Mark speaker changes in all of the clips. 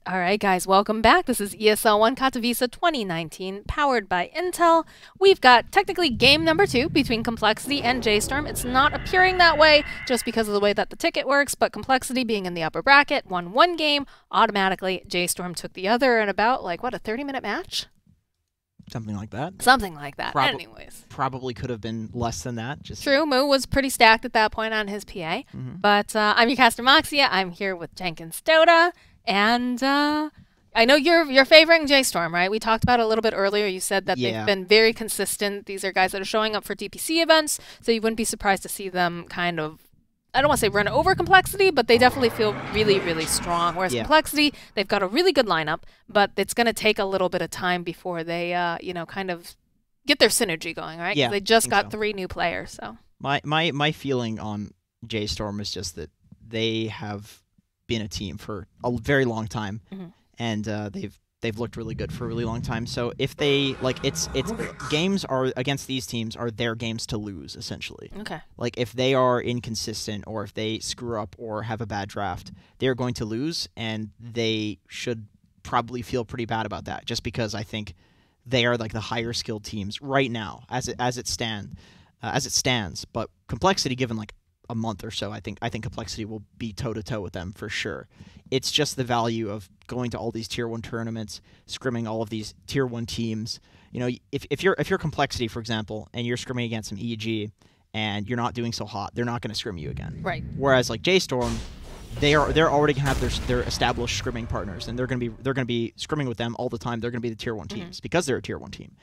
Speaker 1: All right, guys, welcome back. This is ESL One Katowice 2019, powered by Intel. We've got technically game number 2 between compLexity and J.Storm. It's not appearing that way just because of the way that the ticket works, but compLexity being in the upper bracket won one game. Automatically, J.Storm took the other in about, like, what, a 30-minute match?
Speaker 2: Something like that.
Speaker 1: Something like that. Anyways.
Speaker 2: Probably could have been less than that.
Speaker 1: True, Moo was pretty stacked at that point on his PA. But I'm your caster Moxia. I'm here with Jenkins Dota. And I know you're favoring J.Storm, right? We talked about it a little bit earlier. You said that they've been very consistent. These are guys that are showing up for DPC events, so you wouldn't be surprised to see them kind of, I don't want to say run over compLexity, but they definitely feel really, really strong. Whereas compLexity, they've got a really good lineup, but it's going to take a little bit of time before they, kind of get their synergy going, right?
Speaker 2: Yeah,
Speaker 1: they just got 3 new players. So
Speaker 2: my feeling on J.Storm is just that they have been a team for a very long time, and they've looked really good for a really long time. So if they it's games are against these teams are their games to lose essentially.
Speaker 1: Okay.
Speaker 2: Like if they are inconsistent or if they screw up or have a bad draft, they're going to lose, and they should probably feel pretty bad about that. Just because I think they are like the higher skilled teams right now as it stands. But compLexity, given like a month or so, I think compLexity will be toe-to-toe with them for sure. It's just the value of going to all these Tier 1 tournaments, scrimming all of these Tier 1 teams. You know, if you're compLexity, for example, and you're scrimming against some EG and you're not doing so hot, they're not going to scrim you again.
Speaker 1: Right.
Speaker 2: Whereas like J.Storm, they're already going to have their established scrimming partners, and they're going to be scrimming with them all the time. They're going to be the Tier 1 teams because they're a Tier 1 team.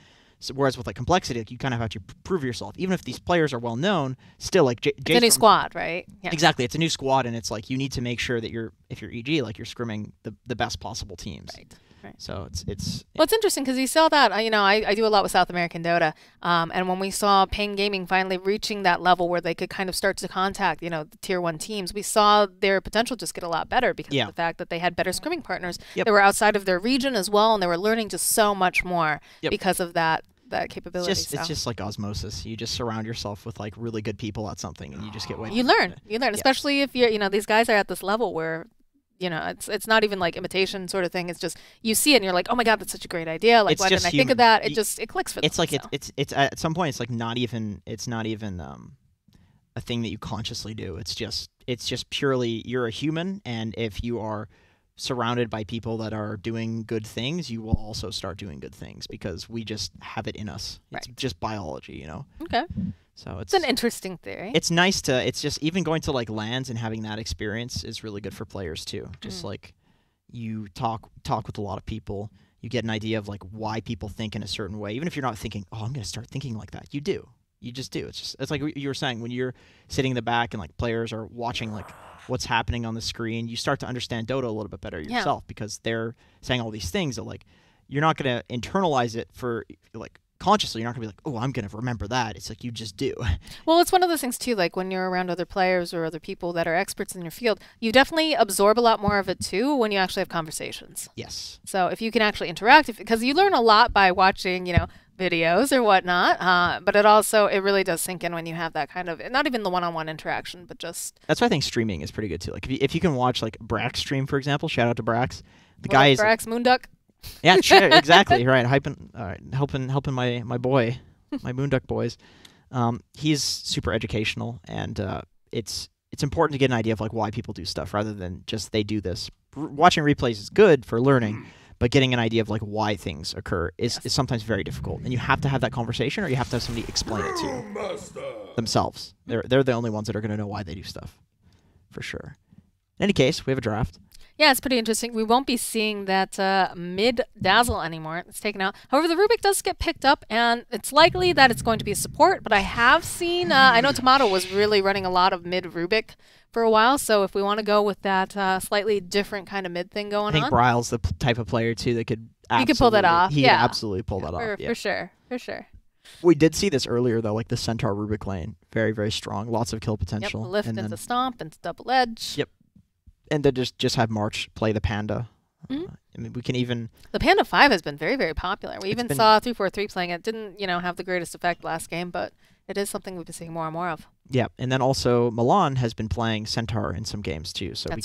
Speaker 2: So, whereas with like compLexity, like, you kind of have to prove yourself. Even if these players are well known, still like
Speaker 1: it's a new squad, right?
Speaker 2: Yeah. Exactly, it's a new squad, and it's like you need to make sure that if you're EG, like you're scrimming the best possible teams.
Speaker 1: Right.
Speaker 2: So it's
Speaker 1: well, it's interesting because you saw that. I do a lot with South American Dota, and when we saw Pain Gaming finally reaching that level where they could kind of start to contact the Tier 1 teams, we saw their potential just get a lot better because of the fact that they had better scrimming partners. They were outside of their region as well, and they were learning just so much more because of that capability.
Speaker 2: It's just like osmosis. You just surround yourself with like really good people at something, and you just get way.
Speaker 1: You learn, especially if you're these guys are at this level where it's not even like imitation sort of thing. It's just you see it and you're like, oh my god, that's such a great idea. Like, why didn't I think of that? It clicks for them.
Speaker 2: It's like it's at some point it's like not even a thing that you consciously do. It's just purely you're a human, and if you are surrounded by people that are doing good things, you will also start doing good things because we just have it in us. It's just biology,
Speaker 1: Okay.
Speaker 2: So
Speaker 1: it's an interesting theory.
Speaker 2: It's nice to. It's just even going to like LANs and having that experience is really good for players too. Just like you talk with a lot of people, you get an idea of like why people think in a certain way. Even if you're not thinking, oh, I'm going to start thinking like that, you do. You just do. It's like you were saying when you're sitting in the back and like players are watching like what's happening on the screen, you start to understand Dota a little bit better yourself because they're saying all these things that like you're not going to internalize it for like consciously. You're not going to be like, oh, I'm going to remember that. It's like you just do.
Speaker 1: Well, it's one of those things too, like when you're around other players or other people that are experts in your field, you definitely absorb a lot more of it too when you actually have conversations.
Speaker 2: Yes.
Speaker 1: So if you can actually interact, because you learn a lot by watching, videos or whatnot, but it really does sink in when you have that kind of, not even the one-on-one interaction, but just.
Speaker 2: That's why I think streaming is pretty good too. Like if you can watch like Brax stream, for example, shout out to Brax. The guy is
Speaker 1: Brax Moonduck.
Speaker 2: Yeah, exactly right. Helping my boy, my Moonduck boys. He's super educational, and it's important to get an idea of like why people do stuff rather than just they do this. Watching replays is good for learning. But getting an idea of like why things occur is sometimes very difficult, and you have to have that conversation, or you have to have somebody explain it to you themselves. They're the only ones that are going to know why they do stuff, for sure. In any case, we have a draft.
Speaker 1: Yeah, it's pretty interesting. We won't be seeing that mid dazzle anymore. It's taken out. However, the Rubik does get picked up, and it's likely that it's going to be a support. But I have seen, I know Tomato was really running a lot of mid Rubik for a while. So if we want to go with that slightly different kind of mid thing going on,
Speaker 2: I think Bryle's the type of player too that could.
Speaker 1: He could pull that off.
Speaker 2: He could absolutely pull that off.
Speaker 1: For sure. For sure.
Speaker 2: We did see this earlier though, like the Centaur Rubik lane, very very strong, lots of kill potential.
Speaker 1: Yep, lift
Speaker 2: and
Speaker 1: into stomp into double edge.
Speaker 2: Yep. And then just have March play the Panda. I mean, we can even.
Speaker 1: The Panda 5 has been very, very popular. We even saw 343 playing it. Didn't, have the greatest effect last game, but it is something we've been seeing more and more of.
Speaker 2: Yeah, and then also Milan has been playing Centaur in some games too, so we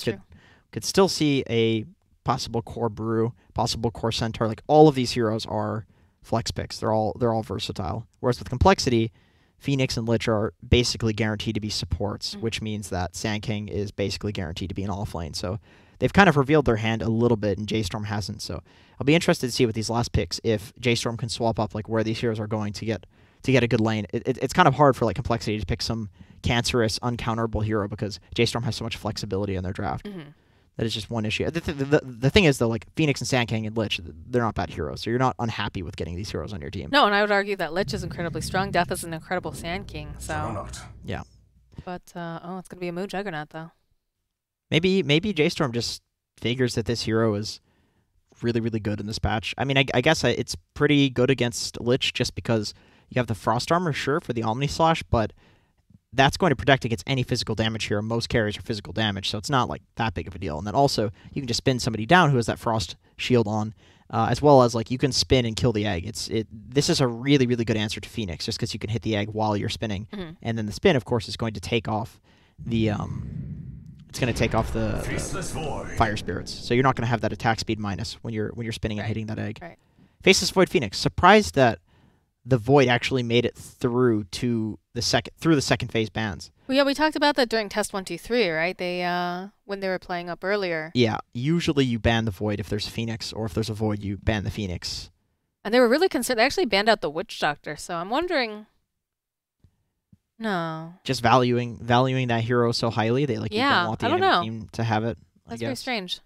Speaker 2: could still see a possible core Brew, possible core Centaur. Like all of these heroes are flex picks. They're all versatile. Whereas with complexity, Phoenix and Lich are basically guaranteed to be supports, which means that Sand King is basically guaranteed to be an off lane. So they've kind of revealed their hand a little bit, and J.Storm hasn't. So I'll be interested to see with these last picks if J.Storm can swap up like where these heroes are going to get a good lane. It's kind of hard for like complexity to pick some cancerous, uncounterable hero because J.Storm has so much flexibility in their draft. That is just one issue. The thing is, though, like Phoenix and Sand King and Lich, they're not bad heroes, so you're not unhappy with getting these heroes on your team.
Speaker 1: No, and I would argue that Lich is incredibly strong. Death is an incredible Sand King, so...
Speaker 2: Yeah.
Speaker 1: But, it's going to be a Moo Juggernaut, though.
Speaker 2: Maybe J.Storm just figures that this hero is really, really good in this patch. I mean, I guess it's pretty good against Lich just because you have the Frost Armor, sure, for the Omni Slash, but that's going to protect against any physical damage here. Most carries are physical damage, so it's not like that big of a deal. And then also, you can just spin somebody down who has that Frost Shield on, as well as like you can spin and kill the egg. This is a really, really good answer to Phoenix, just because you can hit the egg while you're spinning, and then the spin, of course, is going to take off the Fire Spirits. So you're not going to have that attack speed minus when you're spinning and hitting that egg.
Speaker 1: Right.
Speaker 2: Faceless Void Phoenix, surprised that the Void actually made it through the second phase bans.
Speaker 1: Well, yeah, we talked about that during Test 123, right? They when they were playing up earlier.
Speaker 2: Yeah, usually you ban the Void if there's a Phoenix, or if there's a Void, you ban the Phoenix.
Speaker 1: And they were really concerned. They actually banned out the Witch Doctor, so I'm wondering. No.
Speaker 2: Just valuing that hero so highly, they you don't want the enemy team to have it.
Speaker 1: That's very strange.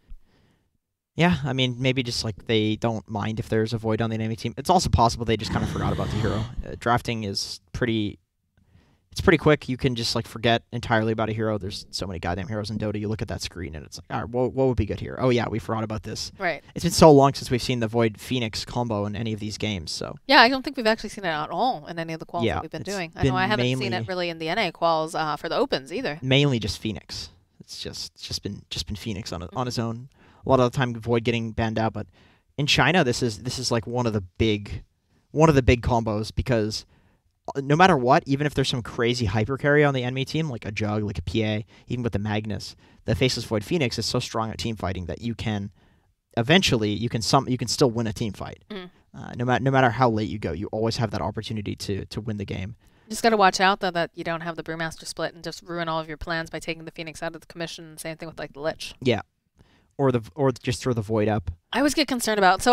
Speaker 2: Yeah, I mean, maybe just like they don't mind if there's a Void on the enemy team. It's also possible they just kind of forgot about the hero. Drafting is pretty quick. You can just like forget entirely about a hero. There's so many goddamn heroes in Dota. You look at that screen and it's like, all right, what would be good here? Oh yeah, we forgot about this.
Speaker 1: Right.
Speaker 2: It's been so long since we've seen the Void Phoenix combo in any of these games. So
Speaker 1: yeah, I don't think we've actually seen it at all in any of the quals that we've been doing. I know I haven't seen it really in the NA quals for the opens either.
Speaker 2: Mainly just Phoenix. It's just been Phoenix on its own. A lot of the time, Void getting banned out, but in China, this is like one of the big combos because no matter what, even if there's some crazy hyper carry on the enemy team, like a Jug, like a PA, even with the Magnus, the Faceless Void Phoenix is so strong at team fighting that you can still win a team fight. No matter how late you go, you always have that opportunity to win the game.
Speaker 1: Just got to watch out though that you don't have the Brewmaster split and just ruin all of your plans by taking the Phoenix out of the commission. Same thing with like the Lich.
Speaker 2: Yeah. Or just throw the Void up.
Speaker 1: I always get concerned about. So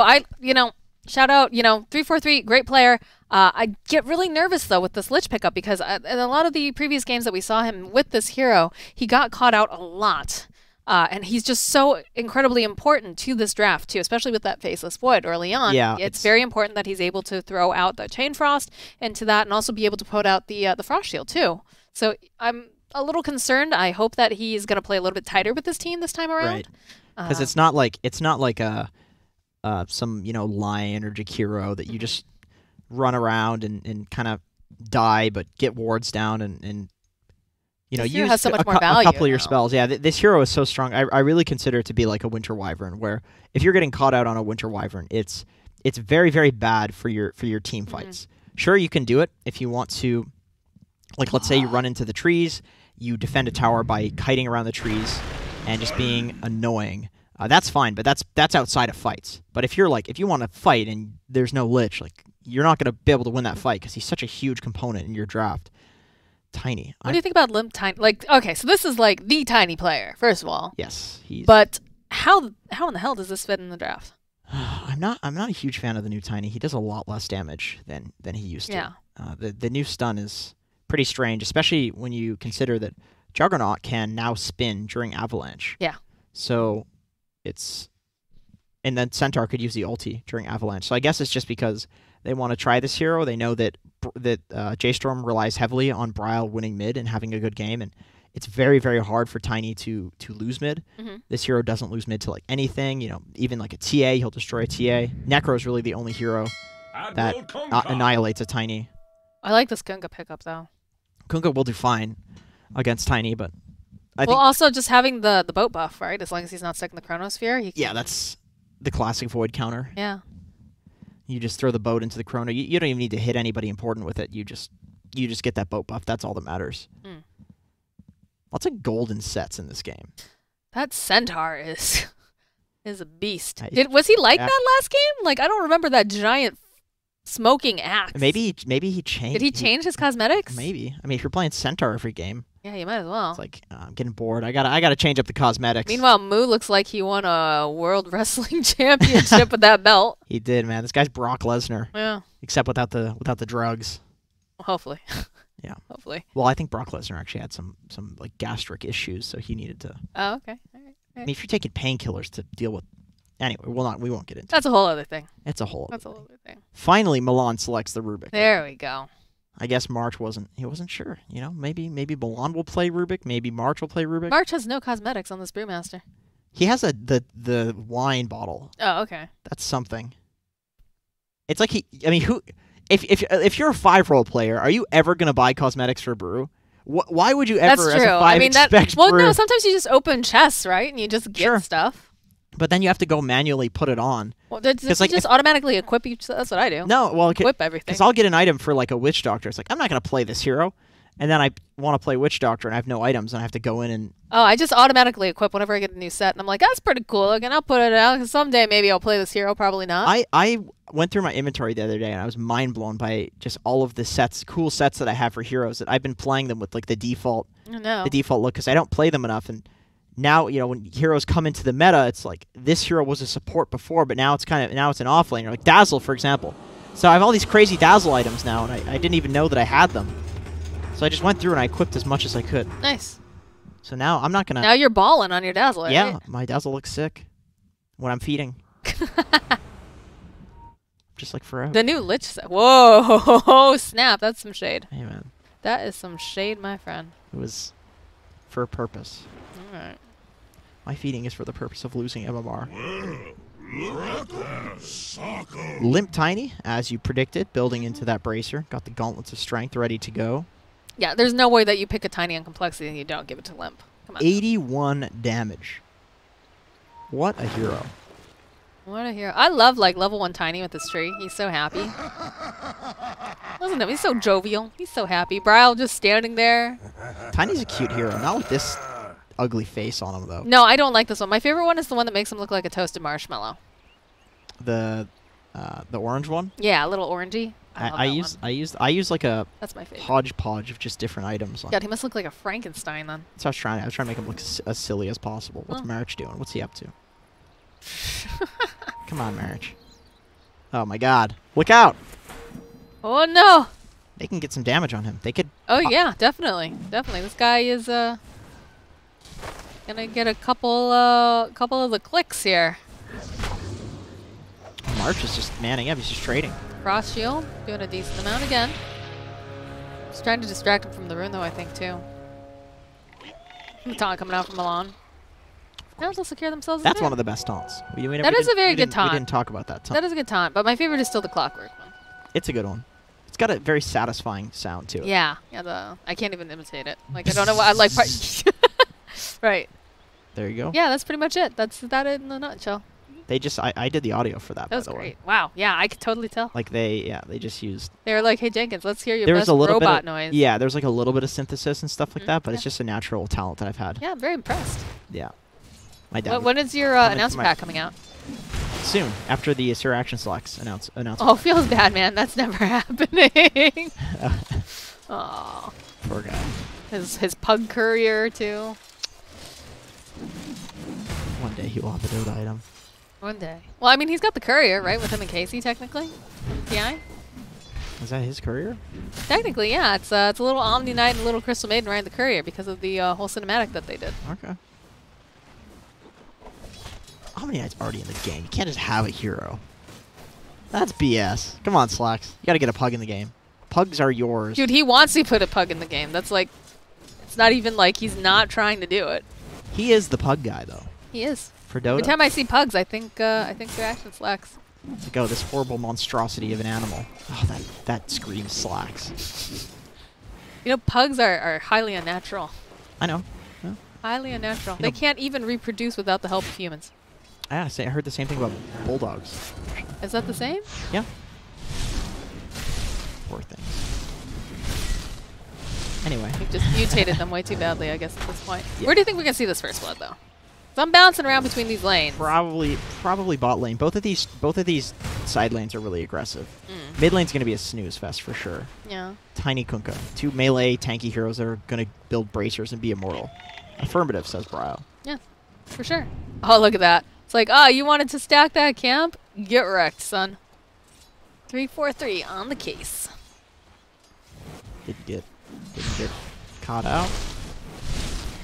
Speaker 1: shout out, 343, great player. I get really nervous though with this Lich pickup because in a lot of the previous games that we saw him with this hero, he got caught out a lot. And he's just so incredibly important to this draft too, especially with that Faceless Void early on.
Speaker 2: Yeah,
Speaker 1: it's very important that he's able to throw out the Chain Frost into that and also be able to put out the Frost Shield too. So I'm a little concerned. I hope that he's going to play a little bit tighter with this team this time around.
Speaker 2: Right. Because it's not like some Lion or Jakiro that you just run around and kind of die but get wards down and use
Speaker 1: has so much more value
Speaker 2: a couple of your spells. Yeah, this hero is so strong. I really consider it to be like a Winter Wyvern, where if you're getting caught out on a Winter Wyvern, it's very, very bad for your team fights. Sure, you can do it if you want to. Like, let's say you run into the trees, you defend a tower by kiting around the trees and just being annoying. That's fine, but that's outside of fights. But if you want to fight and there's no Lich, like you're not going to be able to win that fight because he's such a huge component in your draft. Tiny.
Speaker 1: What do you think about Limp Tiny? Like, okay, so this is like the tiny player, first of all.
Speaker 2: Yes,
Speaker 1: But how in the hell does this fit in the draft?
Speaker 2: I'm not a huge fan of the new Tiny. He does a lot less damage than he used to.
Speaker 1: Yeah.
Speaker 2: The new stun is pretty strange, especially when you consider that Juggernaut can now spin during Avalanche.
Speaker 1: Yeah.
Speaker 2: So and then Centaur could use the ulti during Avalanche. So I guess it's just because they want to try this hero. They know that J.Storm relies heavily on Bryle winning mid and having a good game, and it's very, very hard for Tiny to lose mid. This hero doesn't lose mid to like anything. Even like a TA, he'll destroy a TA. Necro is really the only hero that annihilates a Tiny.
Speaker 1: I like this Kunkka pickup though.
Speaker 2: Kunkka will do fine against Tiny, but I think
Speaker 1: also just having the boat buff, right? As long as he's not stuck in the Chronosphere, he can...
Speaker 2: Yeah, that's the classic Void counter.
Speaker 1: Yeah.
Speaker 2: You just throw the boat into the Chrono. You don't even need to hit anybody important with it. You just get that boat buff. That's all that matters. Lots of golden sets in this game.
Speaker 1: That Centaur is Is a beast. Was he like that last game? Like, I don't remember that giant smoking axe.
Speaker 2: Maybe he changed.
Speaker 1: Did he change his cosmetics?
Speaker 2: Maybe. I mean, if you're playing Centaur every game.
Speaker 1: Yeah, you might as well.
Speaker 2: It's like, I'm getting bored. I gotta change up the cosmetics.
Speaker 1: Meanwhile, Moo looks like he won a World Wrestling Championship with that belt.
Speaker 2: He did, man. This guy's Brock Lesnar.
Speaker 1: Yeah.
Speaker 2: Except without the drugs.
Speaker 1: Hopefully.
Speaker 2: Yeah.
Speaker 1: Hopefully.
Speaker 2: Well, I think Brock Lesnar actually had some like gastric issues, so he needed to.
Speaker 1: Oh, okay. All right.
Speaker 2: I mean, if you're taking painkillers to deal with. Anyway, we won't get into.
Speaker 1: That's a whole other thing.
Speaker 2: It's a whole.
Speaker 1: That's a whole other thing.
Speaker 2: Finally, Milan selects the Rubik.
Speaker 1: There we go.
Speaker 2: I guess March wasn't sure. You know, maybe Milan will play Rubik. Maybe March will play Rubik.
Speaker 1: March has no cosmetics on this Brewmaster.
Speaker 2: He has the wine bottle.
Speaker 1: Oh, okay.
Speaker 2: That's something. It's like who? If you're a 5-role player, are you ever gonna buy cosmetics for Brew? Why would you ever,
Speaker 1: That's
Speaker 2: as
Speaker 1: true.
Speaker 2: a 5, expect
Speaker 1: well,
Speaker 2: Brew?
Speaker 1: no. Sometimes you just open chests, right, and you just get stuff.
Speaker 2: But then you have to go manually put it on.
Speaker 1: Well, does it just automatically equip each? That's what I do.
Speaker 2: No, well,
Speaker 1: equip everything.
Speaker 2: Because I'll get an item for like a Witch Doctor. It's like, I'm not going to play this hero. And then I want to play Witch Doctor and I have no items and I have to go in and...
Speaker 1: Oh, I just automatically equip whenever I get a new set. And I'm like, that's pretty cool. Again, I'll put it out. Cause someday maybe I'll play this hero. Probably not.
Speaker 2: I went through my inventory the other day and I was mind blown by just all of the cool sets that I have for heroes that I've been playing them with like the default look because I don't play them enough. And now, you know, when heroes come into the meta, it's like this hero was a support before, but now it's an off laner. Like Dazzle, for example. So I have all these crazy Dazzle items now, and I didn't even know that I had them. So I just went through and I equipped as much as I could.
Speaker 1: Nice.
Speaker 2: So now I'm not gonna.
Speaker 1: Now you're balling on your Dazzle, right?
Speaker 2: Yeah, my Dazzle looks sick when I'm feeding. Just like forever.
Speaker 1: The new Lich set. Whoa, snap! That's some shade.
Speaker 2: Hey man.
Speaker 1: That is some shade, my friend.
Speaker 2: It was for a purpose.
Speaker 1: All right.
Speaker 2: My feeding is for the purpose of losing MMR. Limp Tiny, as you predicted, building into that bracer. Got the Gauntlets of Strength ready to go.
Speaker 1: Yeah, there's no way that you pick a Tiny on complexity and you don't give it to Limp. Come on.
Speaker 2: 81 damage. What a hero.
Speaker 1: What a hero. I love like level 1 Tiny with this tree. He's so happy. Listen to him. He's so jovial. He's so happy. Bryle just standing there.
Speaker 2: Tiny's a cute hero. Not with this ugly face on him, though.
Speaker 1: No, I don't like this one. My favorite one is the one that makes him look like a toasted marshmallow.
Speaker 2: The orange one?
Speaker 1: Yeah, a little orangey.
Speaker 2: I use like a
Speaker 1: That's my favorite.
Speaker 2: hodgepodge of just different items.
Speaker 1: God, he must look like a Frankenstein then.
Speaker 2: That's what I was trying to make him look as silly as possible. What's Marich doing? What's he up to? Come on, Marich. Oh my God! Look out!
Speaker 1: Oh no!
Speaker 2: They can get some damage on him. They could.
Speaker 1: Oh yeah, definitely, definitely. This guy is gonna get a couple of the clicks here.
Speaker 2: March is just manning up. He's just trading.
Speaker 1: Cross shield, doing a decent amount again. Just trying to distract him from the rune though, I think too. The taunt coming out from Milan. Now they'll secure themselves.
Speaker 2: That's one of the best taunts.
Speaker 1: That is a very good taunt.
Speaker 2: We didn't talk about that taunt.
Speaker 1: That is a good taunt, but my favorite is still the clockwork one.
Speaker 2: It's a good one. It's got a very satisfying sound to it.
Speaker 1: Yeah, I can't even imitate it. Like I don't know what I like. Right.
Speaker 2: There you go.
Speaker 1: Yeah, that's pretty much it. That's that in a nutshell.
Speaker 2: They just I did the audio for that.
Speaker 1: That was
Speaker 2: by the
Speaker 1: great.
Speaker 2: way.
Speaker 1: Wow. Yeah, I could totally tell.
Speaker 2: Like they just used.
Speaker 1: They were like, "Hey Jenkins, let's hear your
Speaker 2: there
Speaker 1: best
Speaker 2: was a little
Speaker 1: robot
Speaker 2: bit of,
Speaker 1: noise."
Speaker 2: Yeah, there's like a little bit of synthesis and stuff like that, but it's just a natural talent that I've had.
Speaker 1: Yeah, I'm very impressed.
Speaker 2: Yeah. My dad.
Speaker 1: When is your announcement pack coming out?
Speaker 2: Soon, after the Sir Action Selects announcement.
Speaker 1: Oh, feels bad, man. That's never happening. Oh.
Speaker 2: Poor guy.
Speaker 1: His pug courier too.
Speaker 2: One day he will have a Dota item.
Speaker 1: One day. Well, I mean, he's got the courier, right, with him and Casey, technically. TI.
Speaker 2: Is that his courier?
Speaker 1: Technically, yeah. It's a little Omni Knight and a little Crystal Maiden riding the courier because of the whole cinematic that they did.
Speaker 2: Okay. Omni Knight's already in the game. You can't just have a hero. That's BS. Come on, Slacks. You gotta get a pug in the game. Pugs are yours.
Speaker 1: Dude, he wants to put a pug in the game. That's like, it's not even like he's not trying to do it.
Speaker 2: He is the pug guy, though.
Speaker 1: He is.
Speaker 2: For Dota.
Speaker 1: Every time I see pugs, I think their action slacks.
Speaker 2: Like, oh, this horrible monstrosity of an animal. Oh, that screams Slacks.
Speaker 1: You know, pugs are highly unnatural.
Speaker 2: I know. Yeah.
Speaker 1: Highly unnatural.
Speaker 2: You
Speaker 1: They
Speaker 2: know,
Speaker 1: can't even reproduce without the help of humans.
Speaker 2: I heard the same thing about bulldogs.
Speaker 1: Is that the same?
Speaker 2: Yeah. Poor things. Anyway.
Speaker 1: We've just mutated them way too badly, I guess, at this point.
Speaker 2: Yeah.
Speaker 1: Where do you think we can see this first blood, though? So I'm bouncing around between these lanes.
Speaker 2: Probably bot lane. Both of these side lanes are really aggressive. Mid lane's going to be a snooze fest for sure.
Speaker 1: Yeah.
Speaker 2: Tiny Kunkka. 2 melee tanky heroes that are going to build bracers and be immortal. Affirmative, says Bryo.
Speaker 1: Yeah, for sure. Oh, look at that. It's like, oh, you wanted to stack that camp? Get wrecked, son. 3-4-3 on the case.
Speaker 2: Didn't get caught out.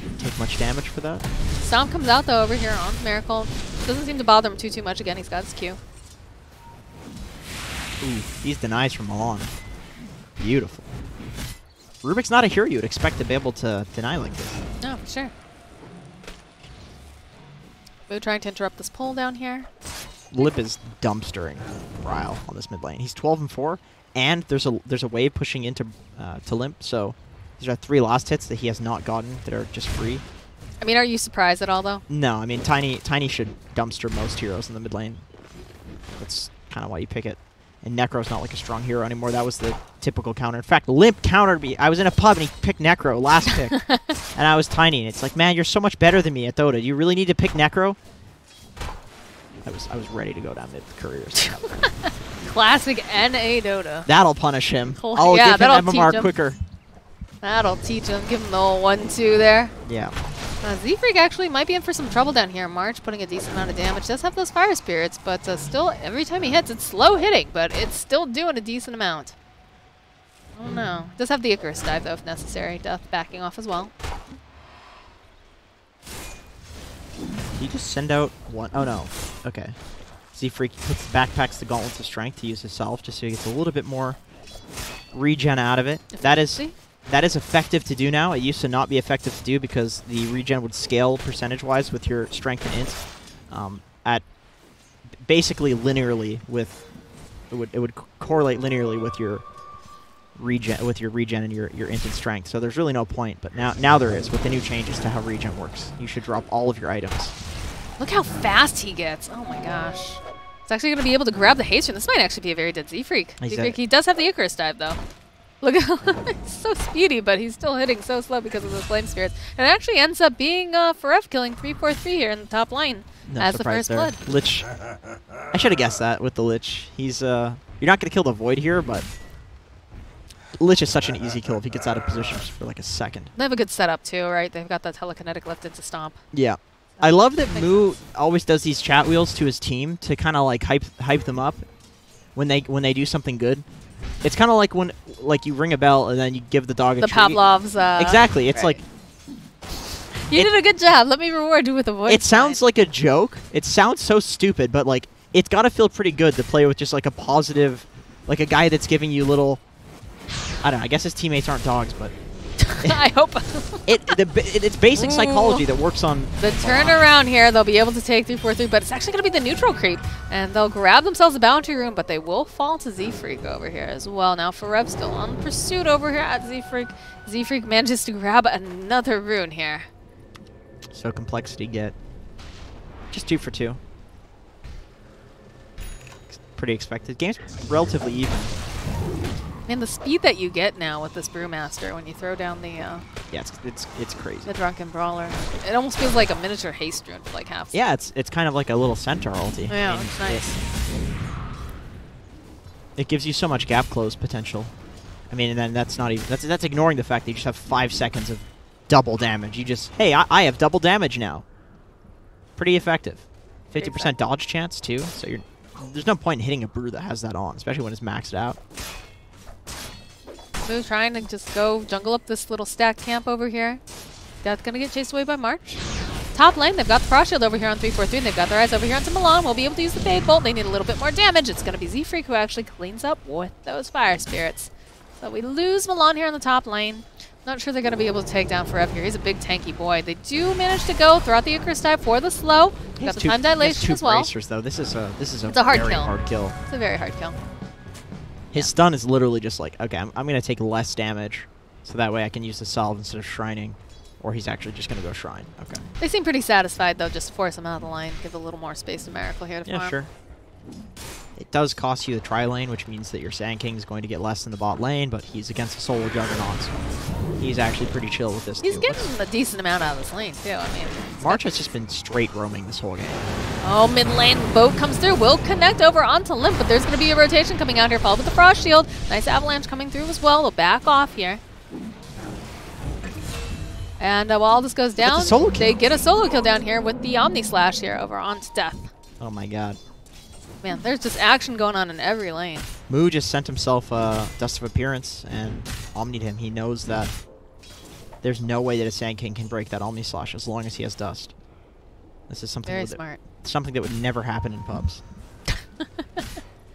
Speaker 2: Didn't take much damage for that.
Speaker 1: Stomp comes out, though, over here on Miracle. Doesn't seem to bother him too much. Again, he's got his Q.
Speaker 2: Ooh, these denies from Milan. Beautiful. Rubik's not a hero you would expect to be able to deny like this.
Speaker 1: No, for sure. We're trying to interrupt this pull down here.
Speaker 2: Lip is dumpstering Ryle on this mid lane. He's 12-4, and there's a wave pushing into to Limp, so these are 3 last hits that he has not gotten that are just free.
Speaker 1: I mean, are you surprised at all, though?
Speaker 2: No, I mean, Tiny should dumpster most heroes in the mid lane. That's kind of why you pick it. And Necro's not like a strong hero anymore. That was the typical counter. In fact, Limp countered me. I was in a pub and he picked Necro last pick. And I was Tiny. And it's like, man, you're so much better than me at Dota. Do you really need to pick Necro? I was ready to go down mid couriers.
Speaker 1: Classic NA Dota.
Speaker 2: That'll punish him.
Speaker 1: Oh,
Speaker 2: I'll
Speaker 1: yeah,
Speaker 2: give him MMR quicker.
Speaker 1: That'll teach him. Give him the old 1-2 there.
Speaker 2: Yeah.
Speaker 1: Z-Freak actually might be in for some trouble down here in March, putting a decent amount of damage. Does have those fire spirits, but still, every time he hits, it's slow hitting, but it's still doing a decent amount. Oh no. Does have the Icarus dive, though, if necessary. Death backing off as well.
Speaker 2: Did he just send out one? Oh no. Okay. Z-Freak backpacks the Gauntlets of Strength to use himself, just so he gets a little bit more regen out of it. That is effective to do now. It used to not be effective to do because the regen would scale percentage-wise with your strength and int at basically linearly with it would correlate linearly with your regen and your int and strength. So there's really no point. But now there is with the new changes to how regen works. You should drop all of your items.
Speaker 1: Look how fast he gets. Oh my gosh. It's actually going to be able to grab the haste. This might actually be a very dead Z-Freak. He does have the Icarus dive though. Look at he's so speedy, but he's still hitting so slow because of the flame spirits. And it actually ends up being Forev killing 3-4-3 here in the top lane as the first blood.
Speaker 2: Lich. I should have guessed that with the Lich. He's you're not going to kill the Void here, but Lich is such an easy kill if he gets out of position just for like a second.
Speaker 1: They have a good setup too, right? They've got that telekinetic left into Stomp.
Speaker 2: Yeah. I love that Moo always does these chat wheels to his team to kind of like hype them up when they do something good. It's kind of like when you ring a bell and then you give the dog a treat.
Speaker 1: The Pavlov's.
Speaker 2: Exactly. It's like
Speaker 1: you did a good job. Let me reward you with a voice.
Speaker 2: It sounds like a joke. It sounds so stupid, but like it's got to feel pretty good to play with just like a positive, like a guy that's giving you little. I don't know. I guess his teammates aren't dogs, but
Speaker 1: I hope
Speaker 2: it's basic psychology that works on
Speaker 1: the turnaround here. They'll be able to take 3-4-3, but it's actually going to be the neutral creep, and they'll grab themselves a bounty rune, but they will fall to Z-Freak over here as well. Now Forev still on pursuit over here at Z-Freak. Z-Freak manages to grab another rune here.
Speaker 2: So compLexity get just 2 for 2. Pretty expected. Game's relatively even.
Speaker 1: And the speed that you get now with this Brewmaster when you throw down the
Speaker 2: yeah, it's crazy.
Speaker 1: The Drunken Brawler. It almost feels like a miniature haste rune for like half.
Speaker 2: Yeah, it's kind of like a little centaur ulti.
Speaker 1: Yeah, it's nice.
Speaker 2: It gives you so much gap close potential. I mean, and then that's not even that's ignoring the fact that you just have 5 seconds of double damage. You just I have double damage now. Pretty effective. 50% dodge chance too. So there's no point in hitting a brew that has that on, especially when it's maxed out.
Speaker 1: So trying to just go jungle up this little stacked camp over here. That's going to get chased away by March. Top lane, they've got the Frost Shield over here on 3-4-3, and they've got their eyes over here onto Milan. We'll be able to use the Fade Bolt. They need a little bit more damage. It's going to be Z-Freak who actually cleans up with those Fire Spirits. So we lose Milan here on the top lane. Not sure they're going to be able to take down Forev here. He's a big tanky boy. They do manage to go throughout the Icarus dive for the slow. Got the time dilation as well.
Speaker 2: Bracers, though. This is a
Speaker 1: hard
Speaker 2: very
Speaker 1: kill.
Speaker 2: hard kill.
Speaker 1: It's a very hard kill.
Speaker 2: His stun is literally just like, okay, I'm going to take less damage, so that way I can use the salve instead of shrining, or he's actually just going to go shrine. Okay.
Speaker 1: They seem pretty satisfied, though, just to force him out of the line, give a little more space to Miracle here to farm.
Speaker 2: Yeah, sure. It does cost you the tri-lane, which means that your Sand King is going to get less in the bot lane, but he's against a Solar Juggernaut. So he's actually pretty chill with this.
Speaker 1: He's
Speaker 2: too.
Speaker 1: getting a decent amount out of this lane, too. I mean,
Speaker 2: March has just been straight roaming this whole game.
Speaker 1: oh, mid lane boat comes through. Will connect over onto Limp, but there's going to be a rotation coming out here. Followed with the Frost Shield. Nice avalanche coming through as well. They'll back off here. And while all this goes down, they get a solo kill down here with the Omni Slash here over onto Death.
Speaker 2: Oh my god.
Speaker 1: Man, there's just action going on in every lane.
Speaker 2: Moo just sent himself a Dust of Appearance and Omni'd him. He knows that there's no way that a Sand King can break that Omni Slash as long as he has Dust. This is something
Speaker 1: Very smart.
Speaker 2: Something that would never happen in pubs.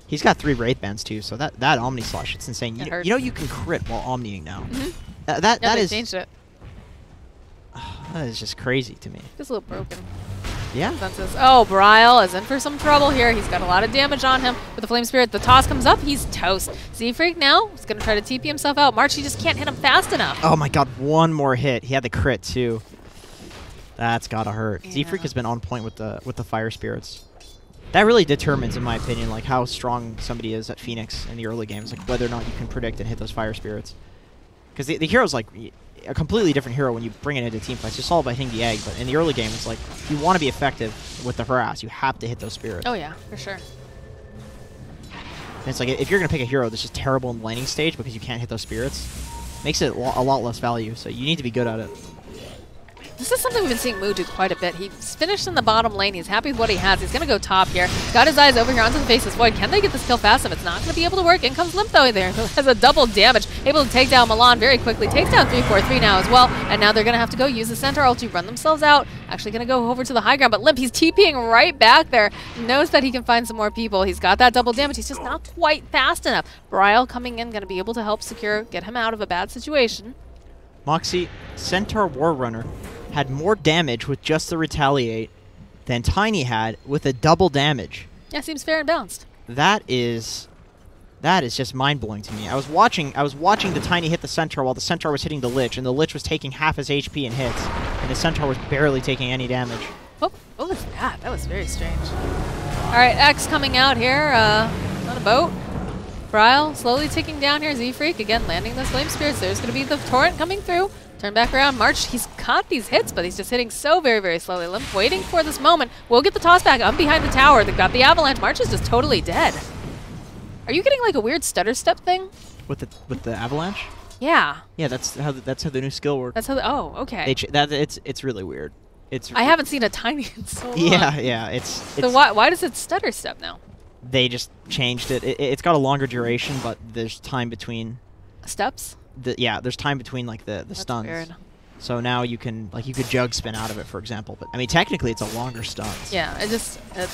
Speaker 2: He's got 3 Wraith Bands too, so that Omni Slash, it's insane. You know you can crit while Omniing now.
Speaker 1: Mm-hmm.
Speaker 2: That is
Speaker 1: changed it.
Speaker 2: That is just crazy to me.
Speaker 1: Just a little broken.
Speaker 2: Yeah.
Speaker 1: Senses. Oh, Bryle is in for some trouble here. He's got a lot of damage on him with the Flame Spirit. The toss comes up. He's toast. Z-Freak now is going to try to TP himself out. March, he just can't hit him fast enough.
Speaker 2: Oh my god, one more hit. He had the crit too. That's gotta hurt. Yeah. Z-Freak has been on point with the Fire Spirits. That really determines, in my opinion, like how strong somebody is at Phoenix in the early games, like whether or not you can predict and hit those Fire Spirits. Because the hero's like a completely different hero when you bring it into team fights. It's all about hitting the egg, but in the early game, it's like if you want to be effective with the harass, you have to hit those spirits.
Speaker 1: Oh yeah, for sure.
Speaker 2: And it's like if you're gonna pick a hero that's just terrible in the laning stage because you can't hit those spirits, makes it a lot less value. So you need to be good at it.
Speaker 1: This is something we've been seeing Moo do quite a bit. He's finished in the bottom lane. He's happy with what he has. He's going to go top here. Got his eyes over here onto the Faceless Void. Can they get this kill fast enough? It's not going to be able to work. In comes Limp though there. Has a double damage. Able to take down Milan very quickly. Takes down 343 now as well. And now they're going to have to go use the Centaur ulti, run themselves out. Actually going to go over to the high ground. But Limp, he's TPing right back there. Knows that he can find some more people. He's got that double damage. He's just not quite fast enough. Bryle coming in, going to be able to help secure, get him out of a bad situation.
Speaker 2: Moxie, Centaur War Runner had more damage with just the Retaliate than Tiny had with a double damage.
Speaker 1: Yeah, seems fair and balanced.
Speaker 2: That is just mind-blowing to me. I was watching the Tiny hit the Centaur while the Centaur was hitting the Lich, and the Lich was taking half his HP in hits, and the Centaur was barely taking any damage.
Speaker 1: What was that? That was very strange. All right, X coming out here on a boat. Bryle slowly ticking down here. Z-Freak again landing those Flame Spirits. There's going to be the Torrent coming through. Turn back around. March, he's caught these hits, but he's just hitting so very, very slowly. Limp waiting for this moment. We'll get the toss back up behind the tower. They've got the avalanche. March is just totally dead. Are you getting like a weird stutter step thing?
Speaker 2: With the avalanche?
Speaker 1: Yeah.
Speaker 2: Yeah, that's how the new skill works.
Speaker 1: That's how. Oh, okay.
Speaker 2: It's really weird.
Speaker 1: I haven't seen a Tiny in so long.
Speaker 2: Yeah.
Speaker 1: So why does it stutter step now?
Speaker 2: They just changed it. It's got a longer duration, but there's time between
Speaker 1: steps.
Speaker 2: There's time between like the stuns.
Speaker 1: Weird.
Speaker 2: So now you could jug spin out of it, for example. But I mean, technically, it's a longer stun.
Speaker 1: Yeah,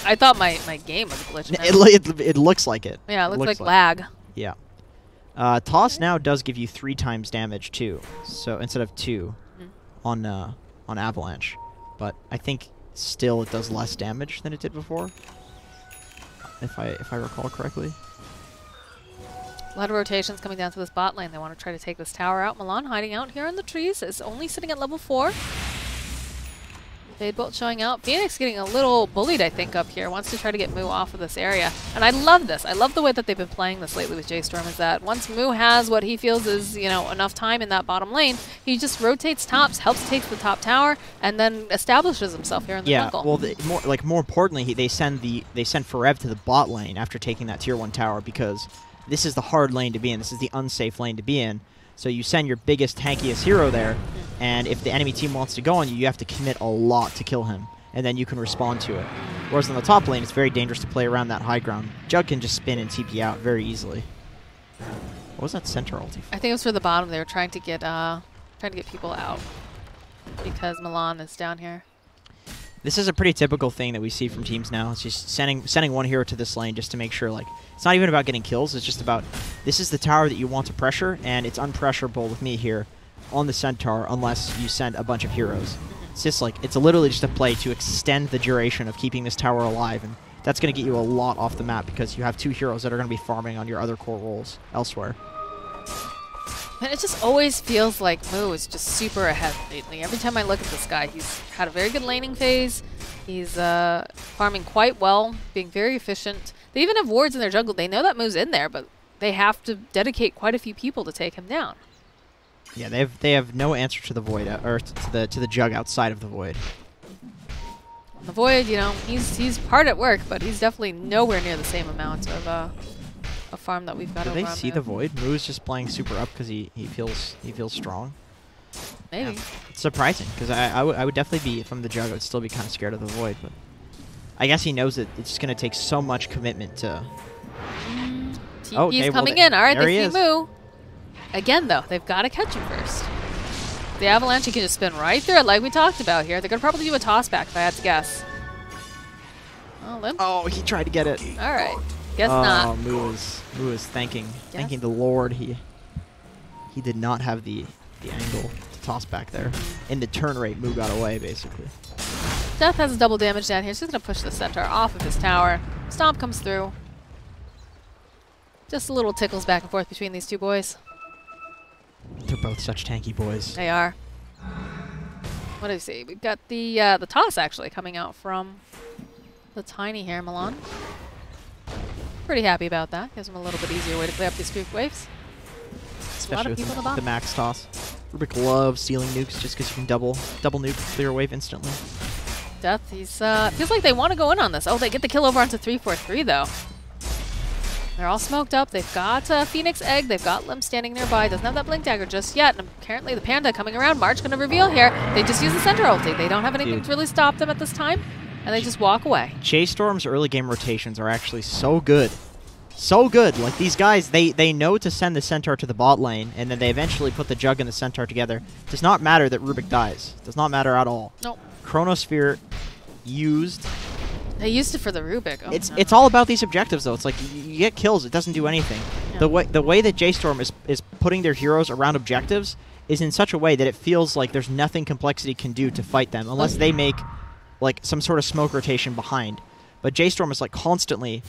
Speaker 1: I thought my game was glitching.
Speaker 2: It looks like it.
Speaker 1: Yeah, it looks like lag.
Speaker 2: Yeah. Toss now does give you 3 times damage too, so instead of 2 on Avalanche. But I think still it does less damage than it did before, if I recall correctly.
Speaker 1: A lot of rotations coming down to this bot lane. They want to try to take this tower out. Milan hiding out here in the trees is only sitting at level 4. Fade Bolt showing out. Phoenix getting a little bullied, I think, up here. Wants to try to get Moo off of this area. And I love this. I love the way that they've been playing this lately with J.Storm, is that once Moo has what he feels is, enough time in that bottom lane, he just rotates tops, helps take the top tower, and then establishes himself here in the jungle.
Speaker 2: Well, more importantly, they send Forev to the bot lane after taking that tier 1 tower, because this is the hard lane to be in. This is the unsafe lane to be in. So you send your biggest, tankiest hero there, and if the enemy team wants to go on you, you have to commit a lot to kill him, and then you can respond to it. Whereas on the top lane, it's very dangerous to play around that high ground. Jug can just spin and TP out very easily. What was that Centaur ulti for?
Speaker 1: I think it was for the bottom. They were trying to get people out because Milan is down here.
Speaker 2: This is a pretty typical thing that we see from teams now. It's just sending one hero to this lane just to make sure, like, it's not even about getting kills. It's just about, this is the tower that you want to pressure, and it's unpressurable with me here on the Centaur unless you send a bunch of heroes. It's just like, it's literally just a play to extend the duration of keeping this tower alive, and that's going to get you a lot off the map because you have 2 heroes that are going to be farming on your other core roles elsewhere.
Speaker 1: And it just always feels like Moo is just super ahead lately. Every time I look at this guy, he's had a very good laning phase. He's farming quite well, being very efficient. They even have wards in their jungle. They know that Moo's in there, but they have to dedicate quite a few people to take him down.
Speaker 2: Yeah, they have no answer to the void or to the jug outside of the void.
Speaker 1: The void, you know, he's hard at work, but he's definitely nowhere near the same amount of a farm that we've got.
Speaker 2: Do
Speaker 1: over
Speaker 2: they
Speaker 1: on
Speaker 2: see
Speaker 1: there.
Speaker 2: the void? Moo's just playing super up because he feels strong.
Speaker 1: Maybe.
Speaker 2: Yeah. It's surprising because I would definitely be from the jug. I would still be kind of scared of the void, but I guess he knows that it's just going to take so much commitment to.
Speaker 1: Oh, he's coming in. All right, they see Moo. Again, though, they've got to catch him first. The Avalanche, he can just spin right through it like we talked about here. They're going to probably do a toss back if I had to guess. Oh, Limp.
Speaker 2: Oh, he tried to get it.
Speaker 1: All right. Guess not.
Speaker 2: Oh, Moo is thanking the Lord. He did not have the angle to toss back there. In the turn rate, Moo got away, basically.
Speaker 1: Death has a double damage down here. He's just going to push the Centaur off of his tower. Stomp comes through. Just a little tickles back and forth between these two boys.
Speaker 2: They're both such tanky boys.
Speaker 1: They are. What do we see? We've got the toss actually coming out from the tiny here, Milan. Pretty happy about that. Gives him a little bit easier way to clear up these spook waves.
Speaker 2: Especially with the max toss. Rubik loves stealing nukes just because you can double nuke, clear a wave instantly.
Speaker 1: Death, he's feels like they want to go in on this. Oh, they get the kill over onto 343 though. They're all smoked up. They've got Phoenix Egg. They've got Limb standing nearby. Doesn't have that Blink Dagger just yet. And apparently the Panda coming around. March going to reveal here. They just use the Centaur ulti. They don't have anything to really stop them at this time. And they just walk away. J.Storm's
Speaker 2: early game rotations are actually so good. So good. Like these guys, they know to send the Centaur to the bot lane. And then they eventually put the Jug and the Centaur together. Does not matter that Rubik dies. Does not matter at all.
Speaker 1: Nope.
Speaker 2: Chronosphere used.
Speaker 1: They used it for the Rubik. Oh,
Speaker 2: it's all about these objectives, though. It's like you get kills, it doesn't do anything. Yeah. The way that J.Storm is putting their heroes around objectives is in such a way that it feels like there's nothing compLexity can do to fight them unless they make like some sort of smoke rotation behind. But J.Storm is like constantly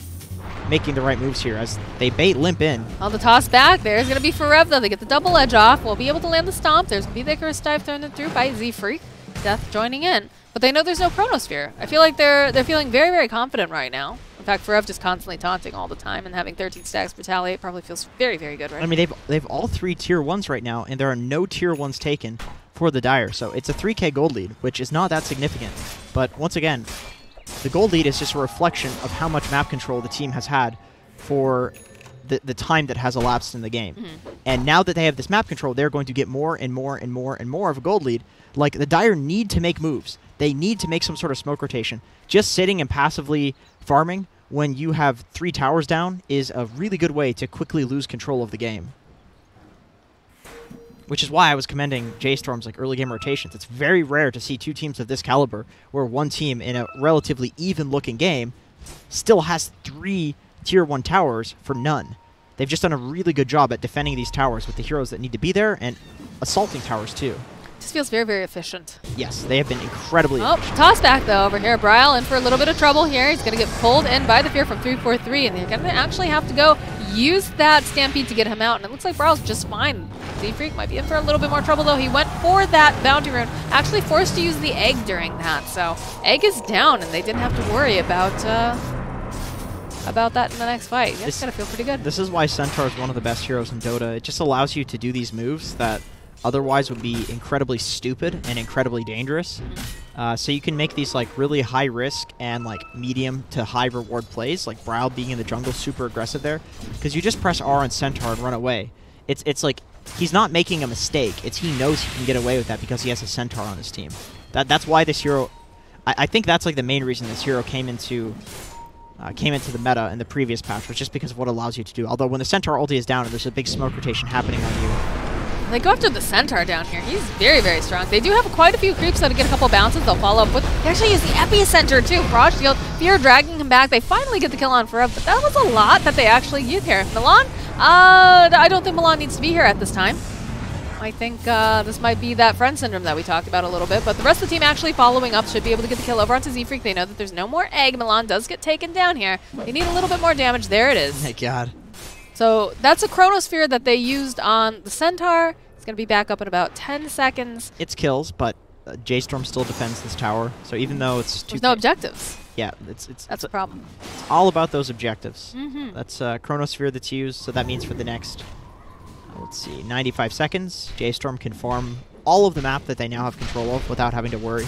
Speaker 2: making the right moves here as they bait Limp in.
Speaker 1: On the toss back, there's going to be Forev, though. They get the double edge off. We'll be able to land the Stomp. There's going to be the Icarus Dive thrown through by Z-Freak. Death joining in. But they know there's no Chronosphere. I feel like they're feeling very, very confident right now. In fact, Forev just constantly taunting all the time and having 13 stacks retaliate probably feels very, very good right now.
Speaker 2: I mean, they've all 3 tier 1s right now, and there are no tier 1s taken for the Dire. So it's a 3k gold lead, which is not that significant. But once again, the gold lead is just a reflection of how much map control the team has had for the time that has elapsed in the game. Mm-hmm. And now that they have this map control, they're going to get more and more and more and more of a gold lead. Like, the Dire need to make moves. They need to make some sort of smoke rotation. Just sitting and passively farming when you have 3 towers down is a really good way to quickly lose control of the game. Which is why I was commending J.Storm's like early game rotations. It's very rare to see 2 teams of this caliber where one team in a relatively even-looking game still has 3 tier 1 towers for none. They've just done a really good job at defending these towers with the heroes that need to be there and assaulting towers too.
Speaker 1: This feels very, very efficient.
Speaker 2: Yes, they have been incredibly efficient.
Speaker 1: Toss back, though, over here. Bryle in for a little bit of trouble here. He's going to get pulled in by the Fear from 343, and they're going to actually have to go use that Stampede to get him out, and it looks like Bryle's just fine. Z-Freak might be in for a little bit more trouble, though. He went for that Bounty Rune, actually forced to use the Egg during that, so Egg is down, and they didn't have to worry about that in the next fight. Yeah, it's going to feel pretty good.
Speaker 2: This is why Centaur is one of the best heroes in Dota. It just allows you to do these moves that otherwise would be incredibly stupid and incredibly dangerous. So you can make these like really high risk and like medium to high reward plays, like Bryle being in the jungle super aggressive there, because you just press R on Centaur and run away. It's like he's not making a mistake. It's he knows he can get away with that because he has a Centaur on his team. That's why this hero, I think that's like the main reason this hero came into the meta in the previous patch, was just because of what it allows you to do. Although when the Centaur ulti is down and there's a big smoke rotation happening on you,
Speaker 1: they go after the Centaur down here. He's very, very strong. They do have quite a few creeps that get a couple bounces. They'll follow up with... They actually use the Epicenter, too. Frost Shield, Fear dragging him back. They finally get the kill on Forev, but that was a lot that they actually used here. Milan? I don't think Milan needs to be here at this time. I think this might be that friend syndrome that we talked about a little bit, but the rest of the team actually following up should be able to get the kill over onto Z-Freak. They know that there's no more Egg. Milan does get taken down here. They need a little bit more damage. There it is.
Speaker 2: My God.
Speaker 1: So that's a Chronosphere that they used on the Centaur. It's going to be back up in about 10 seconds.
Speaker 2: It's kills, but J.Storm still defends this tower. So even though it's
Speaker 1: there's no objectives.
Speaker 2: Yeah,
Speaker 1: that's a problem.
Speaker 2: It's all about those objectives. Mm-hmm. That's Chronosphere that's used, so that means for the next Let's see, 95 seconds. J.Storm can farm all of the map that they now have control of without having to worry.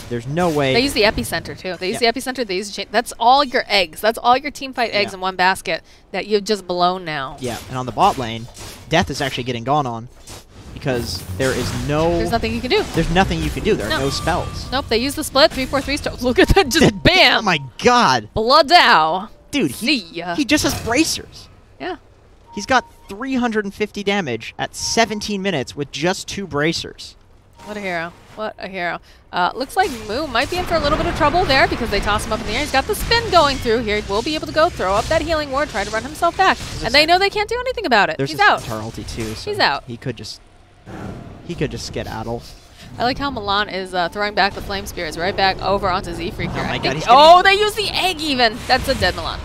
Speaker 2: There's no way.
Speaker 1: They use the epicenter too. They use the epicenter. They use that's all your eggs. That's all your team fight eggs in one basket that you've just blown now.
Speaker 2: Yeah, and on the bot lane, Death is actually getting gone on because there is no.
Speaker 1: There's nothing you can do.
Speaker 2: There's nothing you can do. There are no spells.
Speaker 1: Nope. They use the split 3-4-3 stars. Look at that! Just bam!
Speaker 2: Oh my god!
Speaker 1: Bloodow.
Speaker 2: Dude, he just has bracers.
Speaker 1: Yeah.
Speaker 2: He's got 350 damage at 17 minutes with just 2 bracers.
Speaker 1: What a hero. What a hero. Looks like Moo might be in for a little bit of trouble there because they toss him up in the air. He's got the spin going through here. He will be able to go throw up that healing ward, try to run himself back. And they know they can't do anything about it. He's out.
Speaker 2: There's ulti too, so
Speaker 1: he's out.
Speaker 2: He could just skedaddle.
Speaker 1: I like how Milan is throwing back the Flame Spears right back over onto Z-Freak here.
Speaker 2: Oh my god,
Speaker 1: oh, they use the egg even. That's a dead Milan.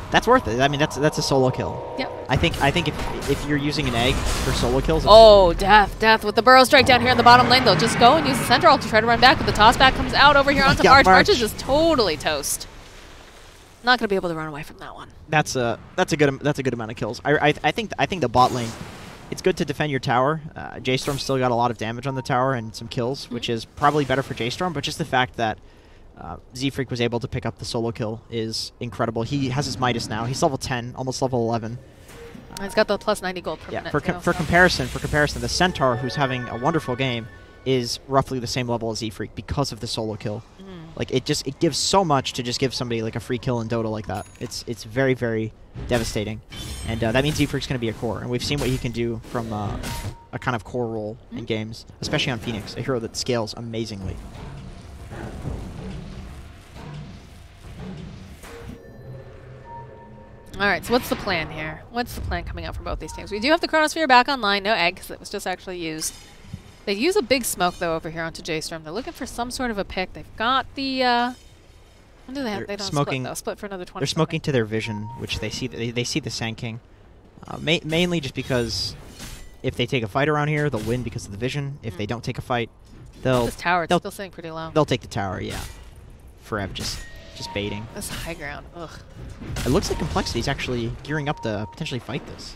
Speaker 2: That's worth it. I mean, that's a solo kill.
Speaker 1: Yep.
Speaker 2: I think if you're using an egg for solo kills.
Speaker 1: Oh, Death with the burrow strike down here in the bottom lane. They'll just go and use the center ult to try to run back, but the toss back comes out over here onto March. March is just totally toast. Not gonna be able to run away from that one.
Speaker 2: That's a good amount of kills. I think the bot lane. It's good to defend your tower. J.Storm still got a lot of damage on the tower and some kills, which is probably better for J.Storm, but just the fact that Z-Freak was able to pick up the solo kill is incredible. He has his Midas now. He's level 10, almost level 11.
Speaker 1: He's got the plus 90 gold per minute.
Speaker 2: For comparison, the Centaur, who's having a wonderful game, is roughly the same level as Z-Freak because of the solo kill. Like it gives so much to just give somebody like a free kill in Dota like that. It's very, very devastating, and that means Z-Freak's going to be a core, and we've seen what he can do from a kind of core role in games, especially on Phoenix, a hero that scales amazingly.
Speaker 1: All right, so what's the plan here? What's the plan coming out from both these teams? We do have the Chronosphere back online, no egg, because it was just actually used. They use a big smoke, though, over here onto J.Storm. They're looking for some sort of a pick. They've got the... when do they have? They don't split, though. Split for another 20
Speaker 2: They're smoking to their vision, which they see the Sand King. Mainly just because if they take a fight around here, they'll win because of the vision. If they don't take a fight, they'll...
Speaker 1: This tower, it's still sitting pretty low.
Speaker 2: They'll take the tower, yeah. Forever, just baiting.
Speaker 1: This high ground, ugh.
Speaker 2: It looks like compLexity is actually gearing up to potentially fight this.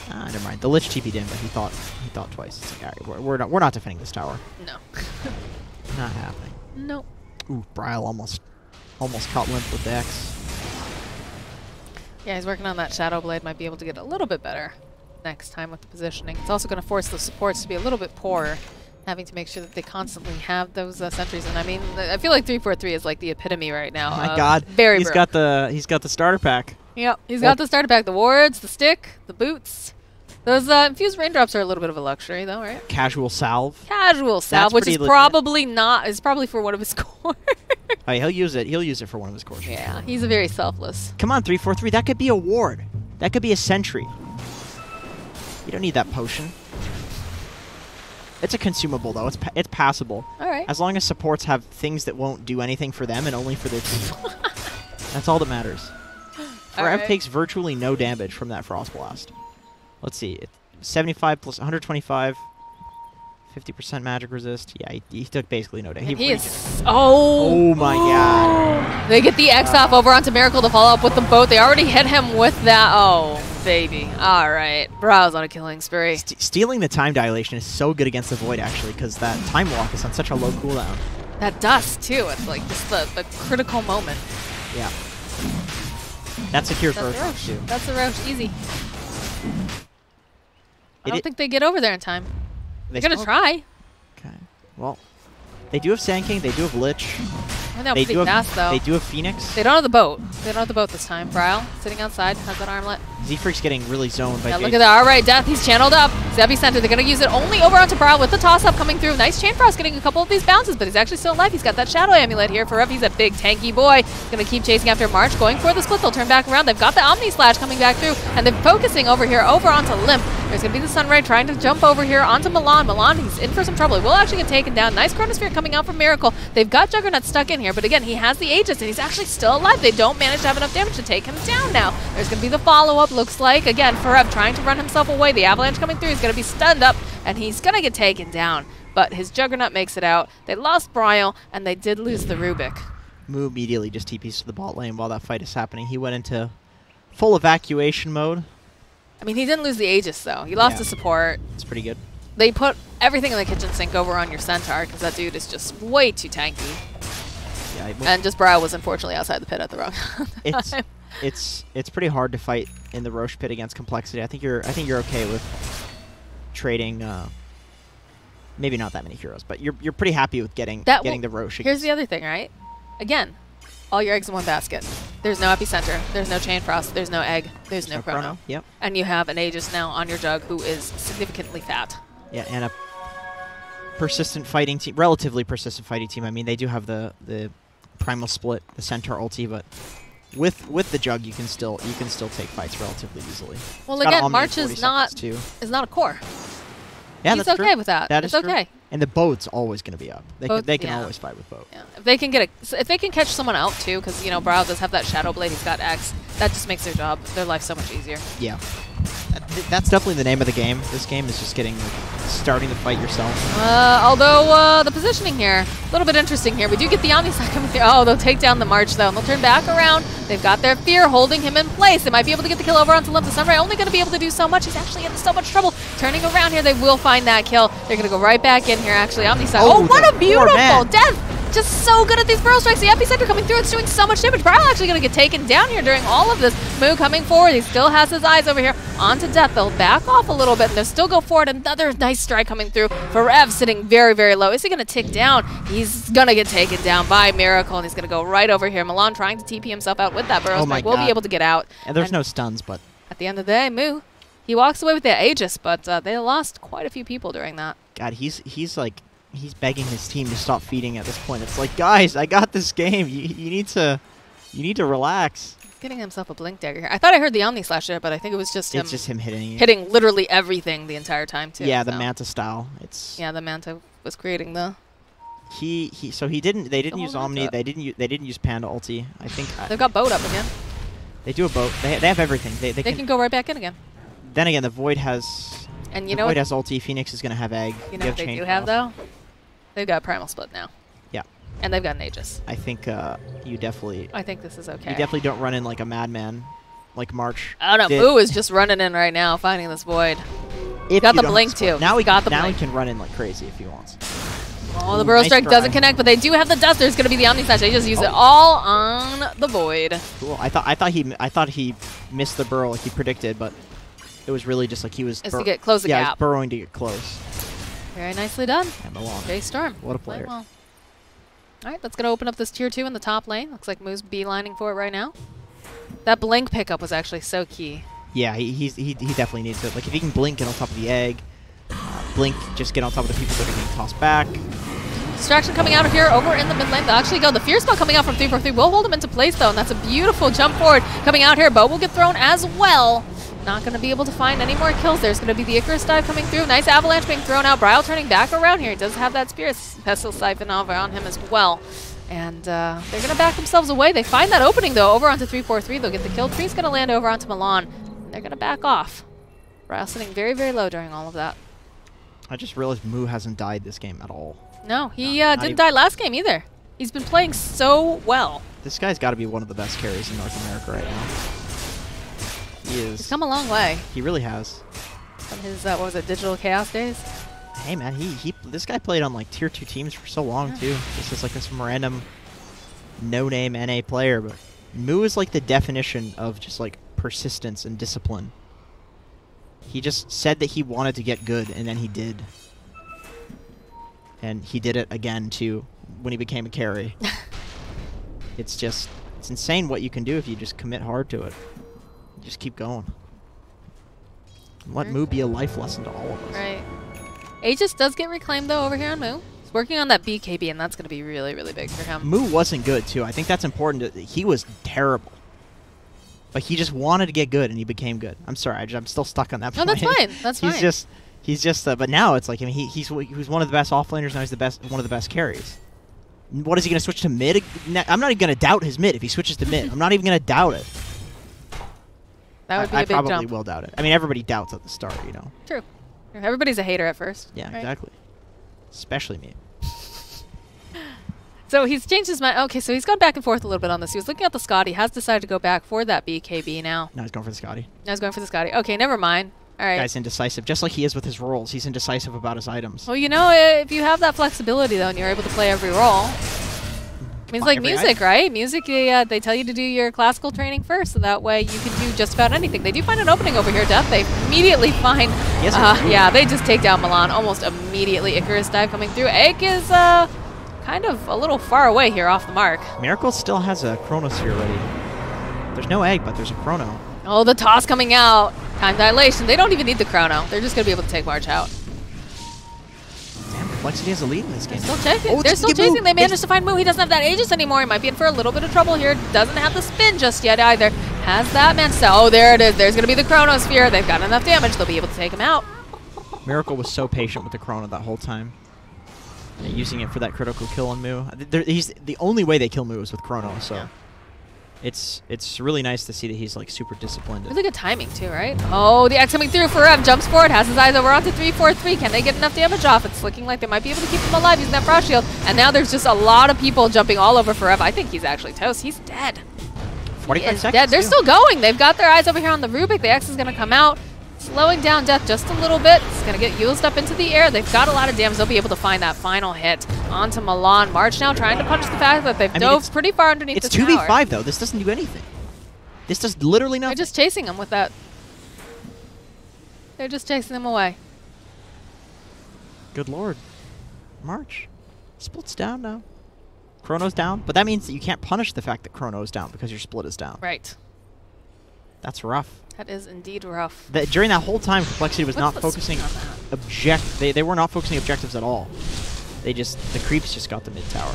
Speaker 2: Never mind. The Lich TP'd in, but he thought twice. It's like, all right, we're not defending this tower.
Speaker 1: No.
Speaker 2: Not happening.
Speaker 1: Nope.
Speaker 2: Ooh, Bryle almost caught limp with the X.
Speaker 1: Yeah, he's working on that Shadow Blade. Might be able to get a little bit better next time with the positioning. It's also going to force the supports to be a little bit poorer, having to make sure that they constantly have those sentries. And I mean, I feel like 3-4-3 is like the epitome right now.
Speaker 2: Oh my god, he's got the starter pack.
Speaker 1: Yep, he's got the starter pack. The wards, the stick, the boots. Those infused raindrops are a little bit of a luxury, though, right?
Speaker 2: Casual salve.
Speaker 1: Casual salve, which is probably not. Is probably for one of his cores.
Speaker 2: Oh, yeah, he'll use it. He'll use it for one of his cores.
Speaker 1: Yeah, he's a very selfless.
Speaker 2: Come on, 3-4-3. That could be a ward. That could be a sentry. You don't need that potion. It's a consumable, though. It's passable.
Speaker 1: All right.
Speaker 2: As long as supports have things that won't do anything for them and only for their team. That's all that matters. Forev takes virtually no damage from that Frost Blast. Let's see. 75 plus 125. 50% magic resist. Yeah, he took basically no damage.
Speaker 1: He is... Oh
Speaker 2: my god.
Speaker 1: They get the X off over onto Miracle to follow up with the boat. They already hit him with that. Oh, baby. All right. Brow's on a killing spree.
Speaker 2: Stealing the time dilation is so good against the Void, actually, because that time walk is on such a low cooldown.
Speaker 1: That dust, too. It's like just the critical moment.
Speaker 2: Yeah. That secures Roche, too.
Speaker 1: That's a Roche. Easy. I don't think they get over there in time. They're going to try.
Speaker 2: Okay. Well, they do have Sand King. They do have Lich.
Speaker 1: They do
Speaker 2: fast, though. They do have Phoenix.
Speaker 1: They don't have the boat. They don't have the boat this time. Bryle sitting outside, has that armlet.
Speaker 2: Z-Freak's getting really zoned by
Speaker 1: look at that. All right, Death. He's channeled up. Zebi Center. They're going to use it only over onto Bryle with the toss-up coming through. Nice Chain Frost getting a couple of these bounces, but he's actually still alive. He's got that Shadow Amulet here. Forever, he's a big tanky boy. Going to keep chasing after March. Going for the split. They'll turn back around. They've got the Omni Slash coming back through, and they're focusing over here over onto Limp. There's going to be the Sunray trying to jump over here onto Milan. Milan, he's in for some trouble. He will actually get taken down. Nice Chronosphere coming out from Miracle. They've got Juggernaut stuck in here, but again, he has the Aegis, and he's actually still alive. They don't manage to have enough damage to take him down now. There's going to be the follow-up, looks like. Again, Forev trying to run himself away. The Avalanche coming through. He's going to be stunned up, and he's going to get taken down. But his Juggernaut makes it out. They lost Bryle, and they did lose the Rubik.
Speaker 2: Moo immediately just TPs to the bot lane while that fight is happening. He went into full evacuation mode.
Speaker 1: I mean, he didn't lose the Aegis, though. He lost the support.
Speaker 2: It's pretty good.
Speaker 1: They put everything in the kitchen sink over on your Centaur, because that dude is just way too tanky.
Speaker 2: Yeah,
Speaker 1: and just Brow was unfortunately outside the pit at the wrong time.
Speaker 2: It's pretty hard to fight in the Roche pit against complexity. I think you're okay with trading maybe not that many heroes, but you're pretty happy with getting the Roche.
Speaker 1: Here's the other thing, right? Again, all your eggs in one basket. There's no epicenter, there's no chain frost, there's no egg, there's no chrono.
Speaker 2: Yep.
Speaker 1: And you have an Aegis now on your jug who is significantly fat.
Speaker 2: Yeah, and a persistent fighting team, relatively persistent fighting team. I mean, they do have the primal split, the Centaur ulti, but with the jug, you can still take fights relatively easily.
Speaker 1: Well, again, March is not a core.
Speaker 2: Yeah,
Speaker 1: he's
Speaker 2: that's
Speaker 1: okay
Speaker 2: true.
Speaker 1: with that.
Speaker 2: It's
Speaker 1: okay.
Speaker 2: And the boat's always going to be up. They can always fight with boat.
Speaker 1: Yeah. If they can if they can catch someone out too, because you know Brow does have that Shadow Blade, he's got X. That just makes their life so much easier.
Speaker 2: Yeah. That's definitely the name of the game. This game is just starting to fight yourself.
Speaker 1: Although the positioning here, a little bit interesting here. We do get the Omniside coming through. Oh, they'll take down the March though, and they'll turn back around. They've got their Fear holding him in place. They might be able to get the kill over onto Limp. The Sunray only going to be able to do so much. He's actually in so much trouble. Turning around here, they will find that kill. They're going to go right back in here, actually. Omniside. Oh, what a beautiful death! Just so good at these burrow strikes. The epicenter coming through. It's doing so much damage. Brow actually going to get taken down here during all of this. Moo coming forward. He still has his eyes over here onto death. They'll back off a little bit and they'll still go forward. Another nice strike coming through. Forev sitting very, very low. Is he going to tick down? He's going to get taken down by Miracle, and he's going to go right over here. Milan trying to TP himself out with that burrow strike. Will be able to get out.
Speaker 2: And there's no stuns, but
Speaker 1: at the end of the day, Moo, he walks away with the Aegis, but they lost quite a few people during that.
Speaker 2: God, he's begging his team to stop feeding at this point. It's like, guys, I got this game. You need to relax.
Speaker 1: He's getting himself a blink dagger here. I thought I heard the Omni Slash there, but I think it was just him.
Speaker 2: It's just him hitting
Speaker 1: literally everything the entire time too.
Speaker 2: Yeah, the Manta style.
Speaker 1: Yeah, the Manta was creating the.
Speaker 2: They didn't use Omni. They didn't use Panda ulti. I think
Speaker 1: they've got boat up again.
Speaker 2: They do a boat. They have everything. They
Speaker 1: can go right back in again.
Speaker 2: Then again, the Void has.
Speaker 1: And you know
Speaker 2: Void has ulti. Phoenix is gonna have egg.
Speaker 1: You know what they do have though? They've got Primal Split now.
Speaker 2: Yeah.
Speaker 1: And they've got an Aegis.
Speaker 2: I think you definitely.
Speaker 1: I think this is okay.
Speaker 2: You definitely don't run in like a madman, like March.
Speaker 1: Oh no, Moo is just running in right now, finding this Void. He got the blink too.
Speaker 2: Now he
Speaker 1: got the blink.
Speaker 2: Now he can run in like crazy if he wants.
Speaker 1: Oh, the Burrow Strike doesn't connect, but they do have the Dust. There's going to be the Omni Slash. They just use it all on the Void.
Speaker 2: Cool. I thought he missed the burrow like he predicted, but it was really just like he was.
Speaker 1: Just to close the gap.
Speaker 2: Yeah, burrowing to get close.
Speaker 1: Very nicely done.
Speaker 2: And Milan.
Speaker 1: J.Storm.
Speaker 2: What a player.
Speaker 1: Well. All right, that's going to open up this tier 2 in the top lane. Looks like Moo's beelining for it right now. That blink pickup was actually so key.
Speaker 2: Yeah, he definitely needs it. Like if he can blink, get on top of the egg. Blink, just get on top of the people that are getting tossed back.
Speaker 1: Distraction coming out of here over in the mid lane. They'll actually go. The Fear Spell coming out from 343 will hold him into place though, and that's a beautiful jump forward coming out here. Bow will get thrown as well. Not going to be able to find any more kills. There's going to be the Icarus dive coming through. Nice avalanche being thrown out. Bryle turning back around here. He does have that Spirit Pestle Siphon over on him as well. And they're going to back themselves away. They find that opening though over onto 343. They'll get the kill. Tree's going to land over onto Milan. And they're going to back off. Bryle sitting very, very low during all of that.
Speaker 2: I just realized Moo hasn't died this game at all.
Speaker 1: No, he didn't die last game either. He's been playing so well.
Speaker 2: This guy's got to be one of the best carries in North America right now. He is.
Speaker 1: He's come a long way.
Speaker 2: He really has.
Speaker 1: From his, what was it, Digital Chaos days?
Speaker 2: Hey man, this guy played on like tier 2 teams for so long too. This is like this random no-name NA player, but Moo is like the definition of just like persistence and discipline. He just said that he wanted to get good, and then he did. And he did it again, too, when he became a carry. It's insane what you can do if you just commit hard to it. You just keep going. And let Moo be a life lesson to all of us.
Speaker 1: Right. Aegis does get reclaimed, though, over here on Moo. He's working on that BKB, and that's going to be really, really big for him.
Speaker 2: Moo wasn't good, too. I think that's important. He was terrible. But he just wanted to get good, and he became good. I'm sorry, I'm still stuck on that point.
Speaker 1: No, that's fine. That's fine.
Speaker 2: He's just. But now it's like, I mean, he was one of the best offlaners. Now he's one of the best carries. What is he going to switch to mid? I'm not even going to doubt his mid if he switches to mid. I'm not even going to doubt it.
Speaker 1: That would be a big jump.
Speaker 2: I probably will doubt it. I mean, everybody doubts at the start, you know.
Speaker 1: True. Everybody's a hater at first.
Speaker 2: Yeah,
Speaker 1: right?
Speaker 2: exactly. Especially me.
Speaker 1: So he's changed his mind. Okay, so he's gone back and forth a little bit on this. He was looking at the Scotty. Has decided to go back for that BKB now.
Speaker 2: Now he's going for the Scotty.
Speaker 1: Now he's going for the Scotty. Okay, never mind. All right.
Speaker 2: Guy's indecisive, just like he is with his roles. He's indecisive about his items.
Speaker 1: Well, you know, if you have that flexibility, though, and you're able to play every role, I mean, it's like music, right? Music, they tell you to do your classical training first, so that way you can do just about anything. They do find an opening over here, Death. They immediately find...
Speaker 2: Yes,
Speaker 1: yeah, they just take down Milan almost immediately. Icarus dive coming through. Egg is kind of a little far away here off the mark.
Speaker 2: Miracle still has a Chronosphere ready. There's no egg, but there's a Chrono.
Speaker 1: Oh, the toss coming out. Time dilation. They don't even need the Chrono. They're just going to be able to take March out.
Speaker 2: Damn, compLexity has a lead in this game.
Speaker 1: They're still chasing.
Speaker 2: Oh,
Speaker 1: They're still chasing. They managed to find Moo. He doesn't have that Aegis anymore. He might be in for a little bit of trouble here. Doesn't have the spin just yet either. Has that Mansa. Oh, there it is. There's going to be the Chronosphere. They've got enough damage. They'll be able to take him out.
Speaker 2: Miracle was so patient with the Chrono that whole time. And using it for that critical kill on Moo. He's the only way they kill Moo is with Chrono, so... Yeah. It's really nice to see that he's like super disciplined.
Speaker 1: Really good timing too, right? Oh, the X coming through for Rev. Jumps forward, has his eyes over onto 3-4-3. Can they get enough damage off? It's looking like they might be able to keep him alive using that frost shield. And now there's just a lot of people jumping all over for Rev. I think he's actually toast. He's dead.
Speaker 2: 45 seconds.
Speaker 1: Dead. They're still going. They've got their eyes over here on the Rubik. The X is going to come out. Slowing down Death just a little bit. It's going to get used up into the air. They've got a lot of damage. They'll be able to find that final hit onto Milan. March now trying to punch the fact that they've dove pretty far underneath the tower.
Speaker 2: It's 2v5 though. This doesn't do anything. This does literally nothing.
Speaker 1: They're just chasing him with that. They're just chasing him away.
Speaker 2: Good lord. March. Split's down now. Chrono's down. But that means that you can't punish the fact that Chrono's down because your split is down.
Speaker 1: Right.
Speaker 2: That's rough.
Speaker 1: That is indeed rough.
Speaker 2: During that whole time, compLexity was not focusing they were not focusing objectives at all. The creeps just got the mid tower.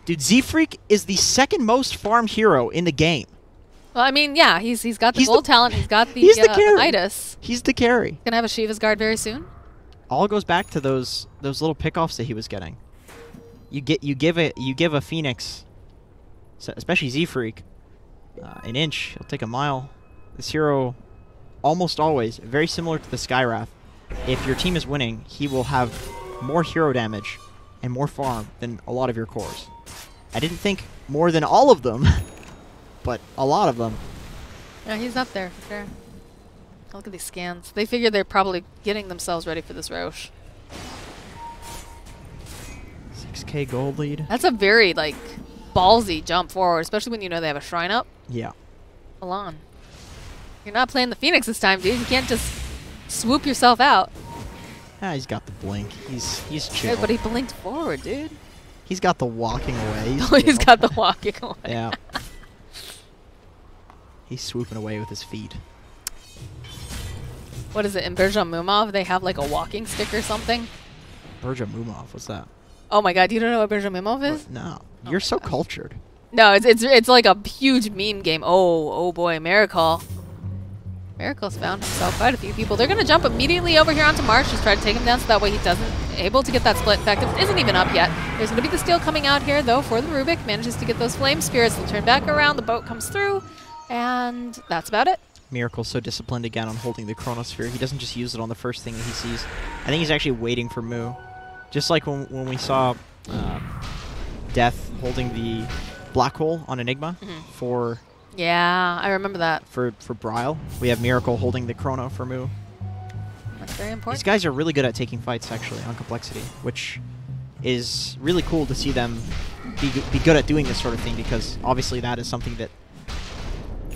Speaker 2: Dude, Z-Freak is the second most farmed hero in the game.
Speaker 1: Well, I mean, yeah, he's got the gold talent. He's got the Midas.
Speaker 2: He's the carry.
Speaker 1: Gonna have a Shiva's Guard very soon.
Speaker 2: All goes back to those little pickoffs that he was getting. You give a Phoenix, especially Z-Freak, an inch, he'll take a mile. This hero, almost always, very similar to the Skywrath. If your team is winning, he will have more hero damage and more farm than a lot of your cores. I didn't think more than all of them, but a lot of them.
Speaker 1: Yeah, he's up there for sure. Look at these scans. They figure they're probably getting themselves ready for this Roche.
Speaker 2: 6K gold lead.
Speaker 1: That's a very, like, ballsy jump forward, especially when you know they have a shrine up.
Speaker 2: Yeah.
Speaker 1: Milan. You're not playing the Phoenix this time, dude. You can't just swoop yourself out.
Speaker 2: Ah, he's got the blink. He's chill.
Speaker 1: Yeah, but he blinked forward, dude.
Speaker 2: He's got the walking away.
Speaker 1: He's got the walking away.
Speaker 2: Yeah. He's swooping away with his feet.
Speaker 1: What is it, in Berja Mumov, they have like a walking stick or something?
Speaker 2: Berja Mumov, what's that?
Speaker 1: Oh my god, you don't know what Berja Mumov is?
Speaker 2: No. You're so cultured.
Speaker 1: No, it's like a huge meme game. Oh boy, Miracle. Miracle's found himself quite a few people. They're going to jump immediately over here onto March, just try to take him down so that way he doesn't able to get that split. In fact, it isn't even up yet. There's going to be the steal coming out here, though, for the Rubik. Manages to get those flame spirits. They'll turn back around. The boat comes through, and that's about it.
Speaker 2: Miracle's so disciplined again on holding the Chronosphere. He doesn't just use it on the first thing that he sees. I think he's actually waiting for Moo. Just like when we saw Death holding the black hole on Enigma for...
Speaker 1: Yeah, I remember that.
Speaker 2: For Bryle. We have Miracle holding the Chrono for Moo.
Speaker 1: That's very important.
Speaker 2: These guys are really good at taking fights, actually, on compLexity, which is really cool to see them be good at doing this sort of thing, because obviously that is something that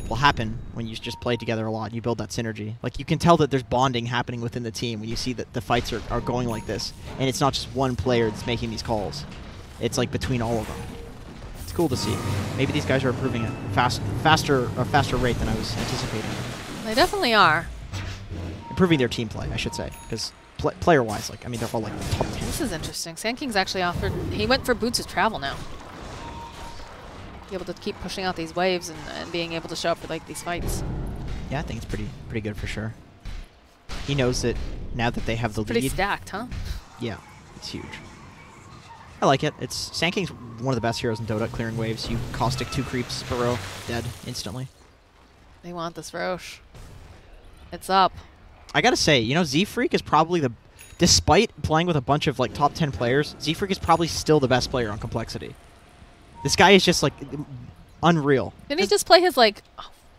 Speaker 2: will happen when you just play together a lot and you build that synergy. Like, you can tell that there's bonding happening within the team when you see that the fights are going like this, and it's not just one player that's making these calls. It's like between all of them. It's cool to see. Maybe these guys are improving at a faster rate than I was anticipating.
Speaker 1: They definitely are.
Speaker 2: Improving their team play, I should say, because player-wise, like, I mean, they're all like top 10.
Speaker 1: This is interesting. Sand King's actually offered. He went for Boots' travel now. Be able to keep pushing out these waves and being able to show up for like these fights.
Speaker 2: Yeah, I think it's pretty good for sure. He knows that now that they have the lead.
Speaker 1: Pretty stacked, huh?
Speaker 2: Yeah, it's huge. I like it. Sand King's one of the best heroes in Dota, clearing waves. You caustic 2 creeps per row, dead instantly.
Speaker 1: They want this Roche. It's up.
Speaker 2: I gotta say, you know, Z-Freak is probably despite playing with a bunch of like top 10 players, Z-Freak is probably still the best player on compLexity. This guy is just like unreal.
Speaker 1: Didn't he just play his like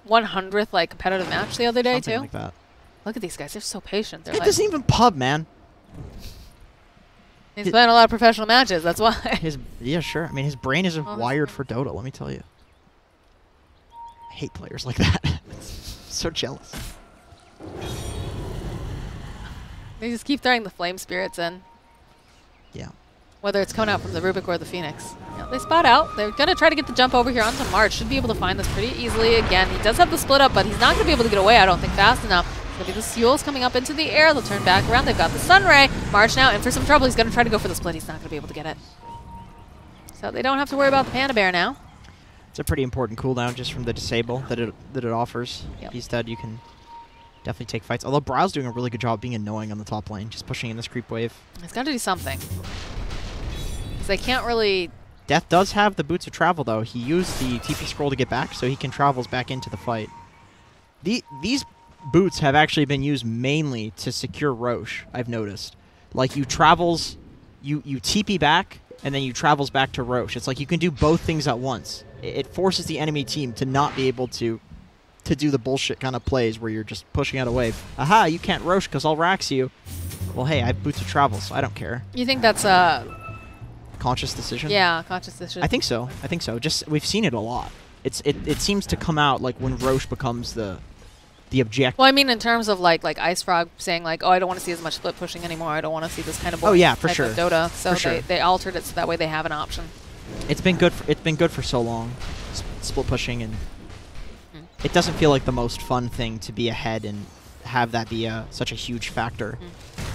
Speaker 1: 100th like competitive match the other day
Speaker 2: Something
Speaker 1: too?
Speaker 2: like that.
Speaker 1: Look at these guys; they're so patient. They're
Speaker 2: It
Speaker 1: like,
Speaker 2: doesn't even pub, man.
Speaker 1: he's playing a lot of professional matches. That's why.
Speaker 2: Yeah, sure. I mean, his brain isn't wired for Dota. Let me tell you. I hate players like that. So jealous.
Speaker 1: They just keep throwing the flame spirits in.
Speaker 2: Yeah.
Speaker 1: Whether it's coming out from the Rubik or the Phoenix. Yeah, they spot out. They're going to try to get the jump over here onto March. Should be able to find this pretty easily. Again, he does have the split up, but he's not going to be able to get away, I don't think, fast enough. It's going to be the Seals coming up into the air. They'll turn back around. They've got the Sunray. March now in for some trouble. He's going to try to go for the split. He's not going to be able to get it. So they don't have to worry about the Panda Bear now.
Speaker 2: It's a pretty important cooldown just from the disable that it offers.
Speaker 1: Yep.
Speaker 2: If he's dead, you can definitely take fights. Although Brow's doing a really good job being annoying on the top lane, just pushing in this creep wave.
Speaker 1: He's got to do something. Because they can't really...
Speaker 2: Death does have the Boots of Travel, though. He used the TP scroll to get back, so he can travels back into the fight. These boots have actually been used mainly to secure Roche, I've noticed. Like, you travels, you TP back, and then you travels back to Roche. It's like you can do both things at once. It forces the enemy team to not be able to do the bullshit kind of plays where you're just pushing out a wave. Aha, you can't Roche because I'll Rax you. Well, hey, I have Boots of Travel, so I don't care.
Speaker 1: You think that's a...
Speaker 2: Conscious decision?
Speaker 1: Yeah, conscious decision.
Speaker 2: I think so. I think so. Just we've seen it a lot. It seems to come out like when Roche becomes the objective.
Speaker 1: Well, I mean, in terms of like Ice Frog saying like, oh, I don't want to see as much split pushing anymore. I don't want to see this kind of
Speaker 2: for
Speaker 1: type
Speaker 2: sure.
Speaker 1: of Dota. So
Speaker 2: For sure.
Speaker 1: they altered it so that way they have an option.
Speaker 2: It's been good. It's been good for so long, split pushing, and it doesn't feel like the most fun thing to be ahead and have that be such a huge factor.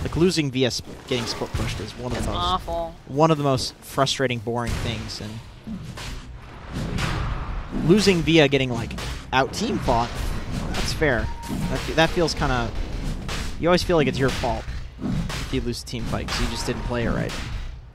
Speaker 2: Like losing via getting split pushed is one of the most frustrating, boring things, and losing via getting like out team fought. That's fair. That feels kind of. You always feel like it's your fault if you lose a team fight because you just didn't play it right.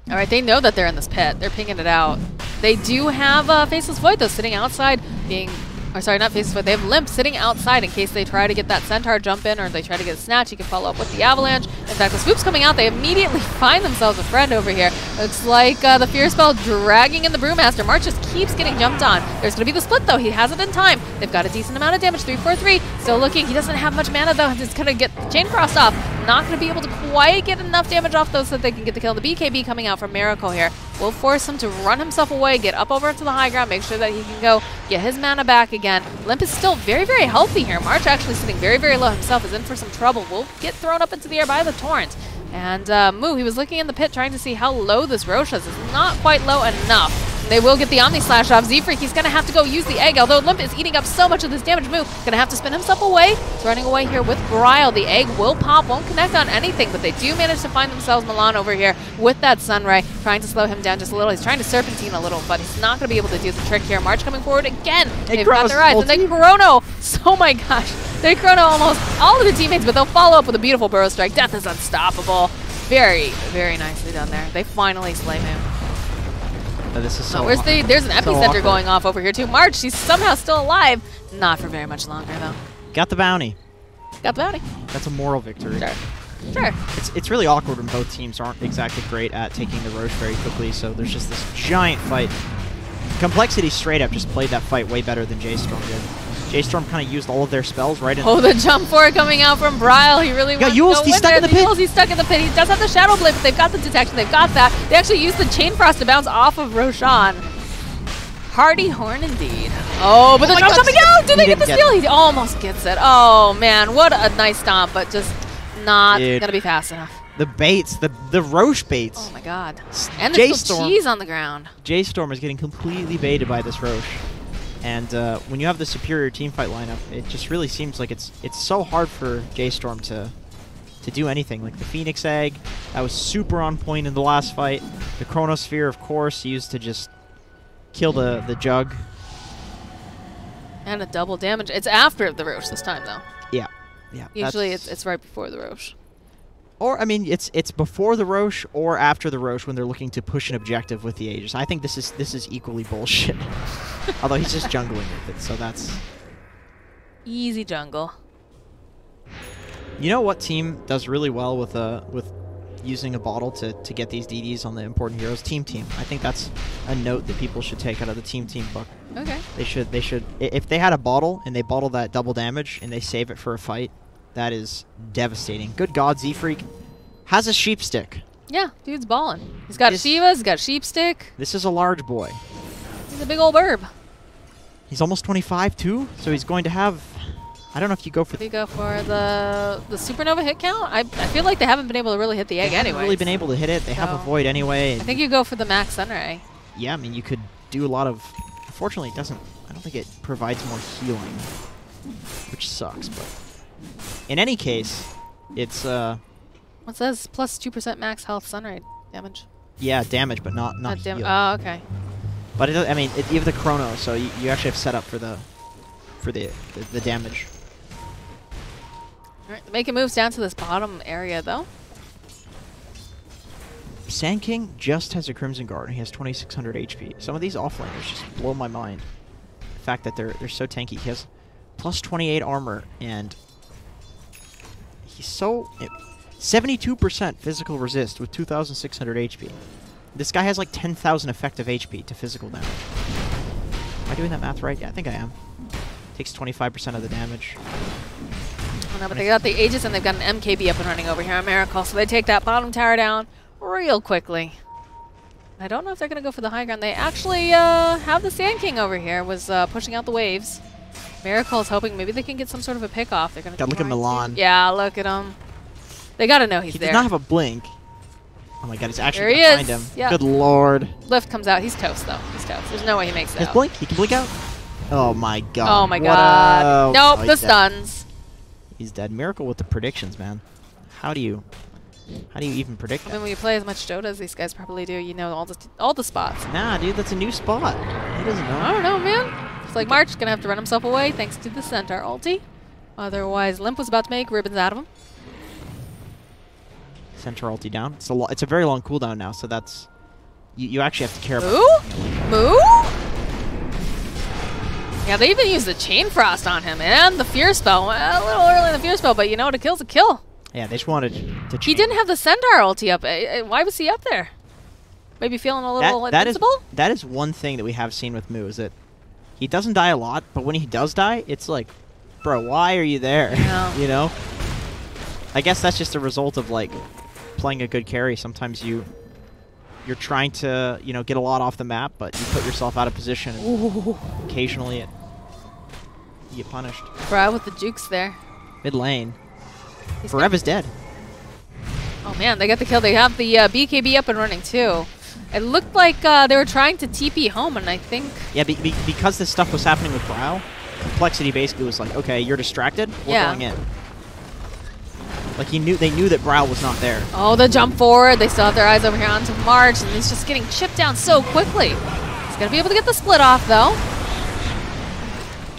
Speaker 1: All right, they know that they're in this pit. They're pinging it out. They do have Faceless Void, though, sitting outside being... Or sorry, not Faceless Void. They have Limp sitting outside in case they try to get that Centaur jump in or they try to get a Snatch. You can follow up with the Avalanche. In fact, the Swoop's coming out. They immediately find themselves a friend over here. Looks like the Fear Spell dragging in the Brewmaster. March just keeps getting jumped on. There's going to be the split, though. He has it in time. They've got a decent amount of damage. 3-4-3. Still looking. He doesn't have much mana, though. He's going to get Chain Crossed off. Not going to be able to quite get enough damage off those so that they can get the kill. The BKB coming out from Miracle here will force him to run himself away, get up over to the high ground, make sure that he can go get his mana back again. Limp is still very, very healthy here. March actually sitting very, very low himself, is in for some trouble. Will get thrown up into the air by the Torrent. And Moo, he was looking in the pit trying to see how low this Roche is. It's not quite low enough. They will get the Omni Slash off. Z-Freak, he's going to have to go use the egg, although Limp is eating up so much of this damage. Moo, going to have to spin himself away. He's running away here with Brile. The egg will pop, won't connect on anything, but they do manage to find themselves Milan over here with that Sunray, trying to slow him down just a little. He's trying to Serpentine a little, but he's not going to be able to do the trick here. March coming forward again. They've got their eyes. And then Chrono. Oh my gosh. They Chrono almost all of the teammates, but they'll follow up with a beautiful Burrow Strike. Death is unstoppable. Very, very nicely done there. They finally slay him.
Speaker 2: This is so
Speaker 1: there's an epicenter going off over here too. March, she's somehow still alive. Not for very much longer though.
Speaker 2: Got the bounty.
Speaker 1: Got the bounty.
Speaker 2: That's a moral victory.
Speaker 1: Sure. Sure.
Speaker 2: It's really awkward when both teams aren't exactly great at taking the Roche very quickly, so there's just this giant fight. compLexity straight up just played that fight way better than J.Storm did. J.Storm kind of used all of their spells right in.
Speaker 1: Oh, the jump forward coming out from Brile. He really wants to go
Speaker 2: he's stuck in the pit.
Speaker 1: He's stuck in the pit. He does have the Shadow Blade, but they've got the detection. They've got that. They actually used the Chain Frost to bounce off of Roshan. Hardy Horn indeed. Oh, but the jump coming out! Do they get the steal? He almost gets it. Oh, man. What a nice stomp, but just not going to be fast enough.
Speaker 2: The baits, the Roche baits.
Speaker 1: Oh, my God. And there's still cheese on the ground.
Speaker 2: J.Storm is getting completely baited by this Roche. And when you have the superior teamfight lineup, it just really seems like it's so hard for J.Storm to do anything. Like the Phoenix Egg, that was super on point in the last fight. The Chronosphere, of course, used to just kill the Jug.
Speaker 1: And a double damage. It's after the Roche this time, though.
Speaker 2: Yeah.
Speaker 1: Usually it's right before the Roche.
Speaker 2: Or, I mean, it's before the Roche or after the Roche when they're looking to push an objective with the Aegis. I think this is equally bullshit. Although he's just jungling with it, so that's...
Speaker 1: Easy jungle.
Speaker 2: You know what team does really well with using a bottle to get these DDs on the important heroes. Team. I think that's a note that people should take out of the team book.
Speaker 1: Okay.
Speaker 2: They should. If they had a bottle and they bottle that double damage and they save it for a fight, that is devastating. Good God, Z-Freak has a sheep stick.
Speaker 1: Yeah, dude's balling. He's got a Shiva, he's got a sheep stick.
Speaker 2: This is a large boy.
Speaker 1: He's a big old burb.
Speaker 2: He's almost 25 too, so he's going to have. I don't know if you go for.
Speaker 1: Do you go for the supernova hit count? I feel like they haven't been able to really hit the egg anyway. They haven't really
Speaker 2: been able to hit it. They have a void anyway.
Speaker 1: I think you go for the max sunray.
Speaker 2: Yeah, I mean you could do a lot of. Unfortunately, it doesn't. I don't think it provides more healing, which sucks. But in any case, it's.
Speaker 1: It says plus 2% max health sunray damage.
Speaker 2: Yeah, damage, but not heal.
Speaker 1: Oh, okay.
Speaker 2: But I mean, you have the chrono, so you actually have set up for the damage.
Speaker 1: All right, making moves down to this bottom area though.
Speaker 2: Sand King just has a Crimson Guard and he has 2600 HP. Some of these offlaners just blow my mind. The fact that they're so tanky. He has plus 28 armor and he's so 72% physical resist with 2600 HP. This guy has like 10,000 effective HP to physical damage. Am I doing that math right? Yeah, I think I am. Takes 25% of the damage.
Speaker 1: Oh, no, but they got the Aegis and they've got an MKB up and running over here on Miracle, so they take that bottom tower down real quickly. I don't know if they're going to go for the high ground. They actually have the Sand King over here, was pushing out the waves. Miracle is hoping maybe they can get some sort of a pick off. They're going to
Speaker 2: look at Milan.
Speaker 1: Yeah, look at him. They got to know he's there.
Speaker 2: He does not have a blink. Oh my God, he's actually
Speaker 1: going
Speaker 2: to find him.
Speaker 1: Yep.
Speaker 2: Good Lord.
Speaker 1: Lift comes out. He's toast, though. He's toast. There's no way he makes it out.
Speaker 2: Blink? He can blink out? Oh my God.
Speaker 1: Oh my God. Nope, the stuns.
Speaker 2: He's dead. Miracle with the predictions, man. How do you even predict that?
Speaker 1: I mean, when you play as much Dota as these guys probably do, you know all the spots.
Speaker 2: Nah, dude, that's a new spot. He doesn't know.
Speaker 1: I don't know, man. It's like March gonna have to run himself away thanks to the Centaur ulti. Otherwise, Limp was about to make ribbons out of him.
Speaker 2: Centaur ulti down. It's a very long cooldown now, so that's you actually have to care about.
Speaker 1: Moo? Yeah, they even used the Chain Frost on him and the Fear Spell. Well, a little early in the Fear Spell, but you know what? A kill's a kill.
Speaker 2: Yeah, they just wanted to.
Speaker 1: He didn't have the Centaur ulti up. Why was he up there? Maybe feeling a little invincible?
Speaker 2: That is one thing that we have seen with Moo, is that he doesn't die a lot, but when he does die, it's like, bro, why are you there? You know? I guess that's just a result of, like, playing a good carry. Sometimes you're trying to, get a lot off the map, but you put yourself out of position. And occasionally you get punished.
Speaker 1: Bro, with the jukes there.
Speaker 2: Mid lane. Forever's dead.
Speaker 1: Oh man, they got the kill. They have the BKB up and running too. It looked like they were trying to TP home, and I think...
Speaker 2: Yeah, because this stuff was happening with Brow, compLexity basically was like, okay, you're distracted, we're going in. Like they knew that Brow was not there.
Speaker 1: Oh, the jump forward. They still have their eyes over here onto March, and he's just getting chipped down so quickly. He's going to be able to get the split off, though.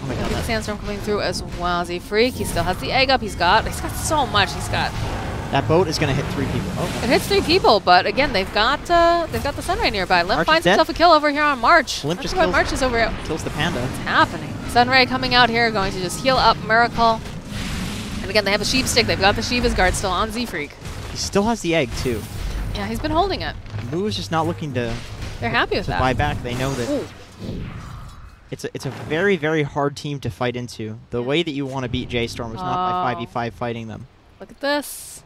Speaker 2: Oh my God.
Speaker 1: Big Sandstorm coming through as well. Z-Freak, he still has the egg up. He's got so much. He's got...
Speaker 2: That boat is going to hit 3 people. Oh.
Speaker 1: It hits 3 people, but again, they've got the Sunray nearby. Limp finds himself a kill over here on March.
Speaker 2: Limp just
Speaker 1: March is over.
Speaker 2: Kills the panda.
Speaker 1: What's happening? Sunray coming out here, going to just heal up Miracle. And again, they have a sheep stick. They've got the Shiva's guard still on Z-Freak.
Speaker 2: He still has the egg too.
Speaker 1: Yeah, he's been holding it.
Speaker 2: Moo is just not looking to.
Speaker 1: They're happy with that.
Speaker 2: Buy back. They know that. It's a very, very hard team to fight into. The way that you want to beat J.Storm is not by 5v5 fighting them.
Speaker 1: Look at this.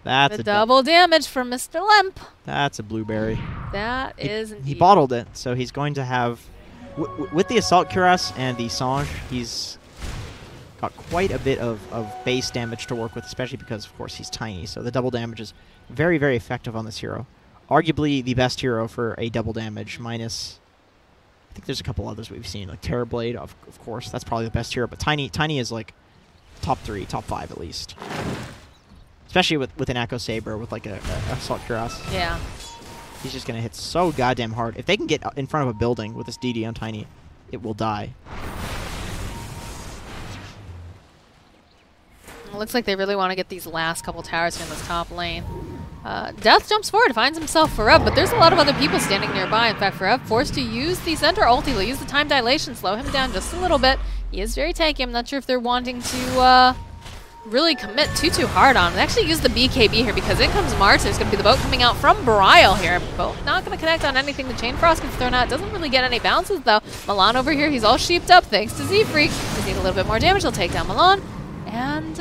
Speaker 2: That's
Speaker 1: the double damage from Mr. Limp.
Speaker 2: That's a blueberry.
Speaker 1: That is indeed.
Speaker 2: He bottled it, so he's going to have... with the Assault Cuirass and the Sange, he's got quite a bit of base damage to work with, especially because, of course, he's tiny. So the double damage is very, very effective on this hero. Arguably the best hero for a double damage, minus... I think there's a couple others we've seen, like Terrorblade, of course. That's probably the best hero, but Tiny is like top 3, top 5 at least. Especially with an Echo Saber, with like a Assault Cuirass.
Speaker 1: Yeah.
Speaker 2: He's just going to hit so goddamn hard. If they can get in front of a building with this DD on Tiny, it will die.
Speaker 1: It looks like they really want to get these last couple towers here in this top lane. Death jumps forward, finds himself Forev, but there's a lot of other people standing nearby. In fact, Forev forced to use the Centaur ulti. They'll use the time dilation, slow him down just a little bit. He is very tanky. I'm not sure if they're wanting to really commit too hard on. They actually use the BKB here because in comes March. There's going to be the boat coming out from Bryle here. Both not going to connect on anything. The Chain Frost gets thrown out. Doesn't really get any bounces though. Milan over here, he's all sheeped up thanks to Z-Freak. They need a little bit more damage. They'll take down Milan. And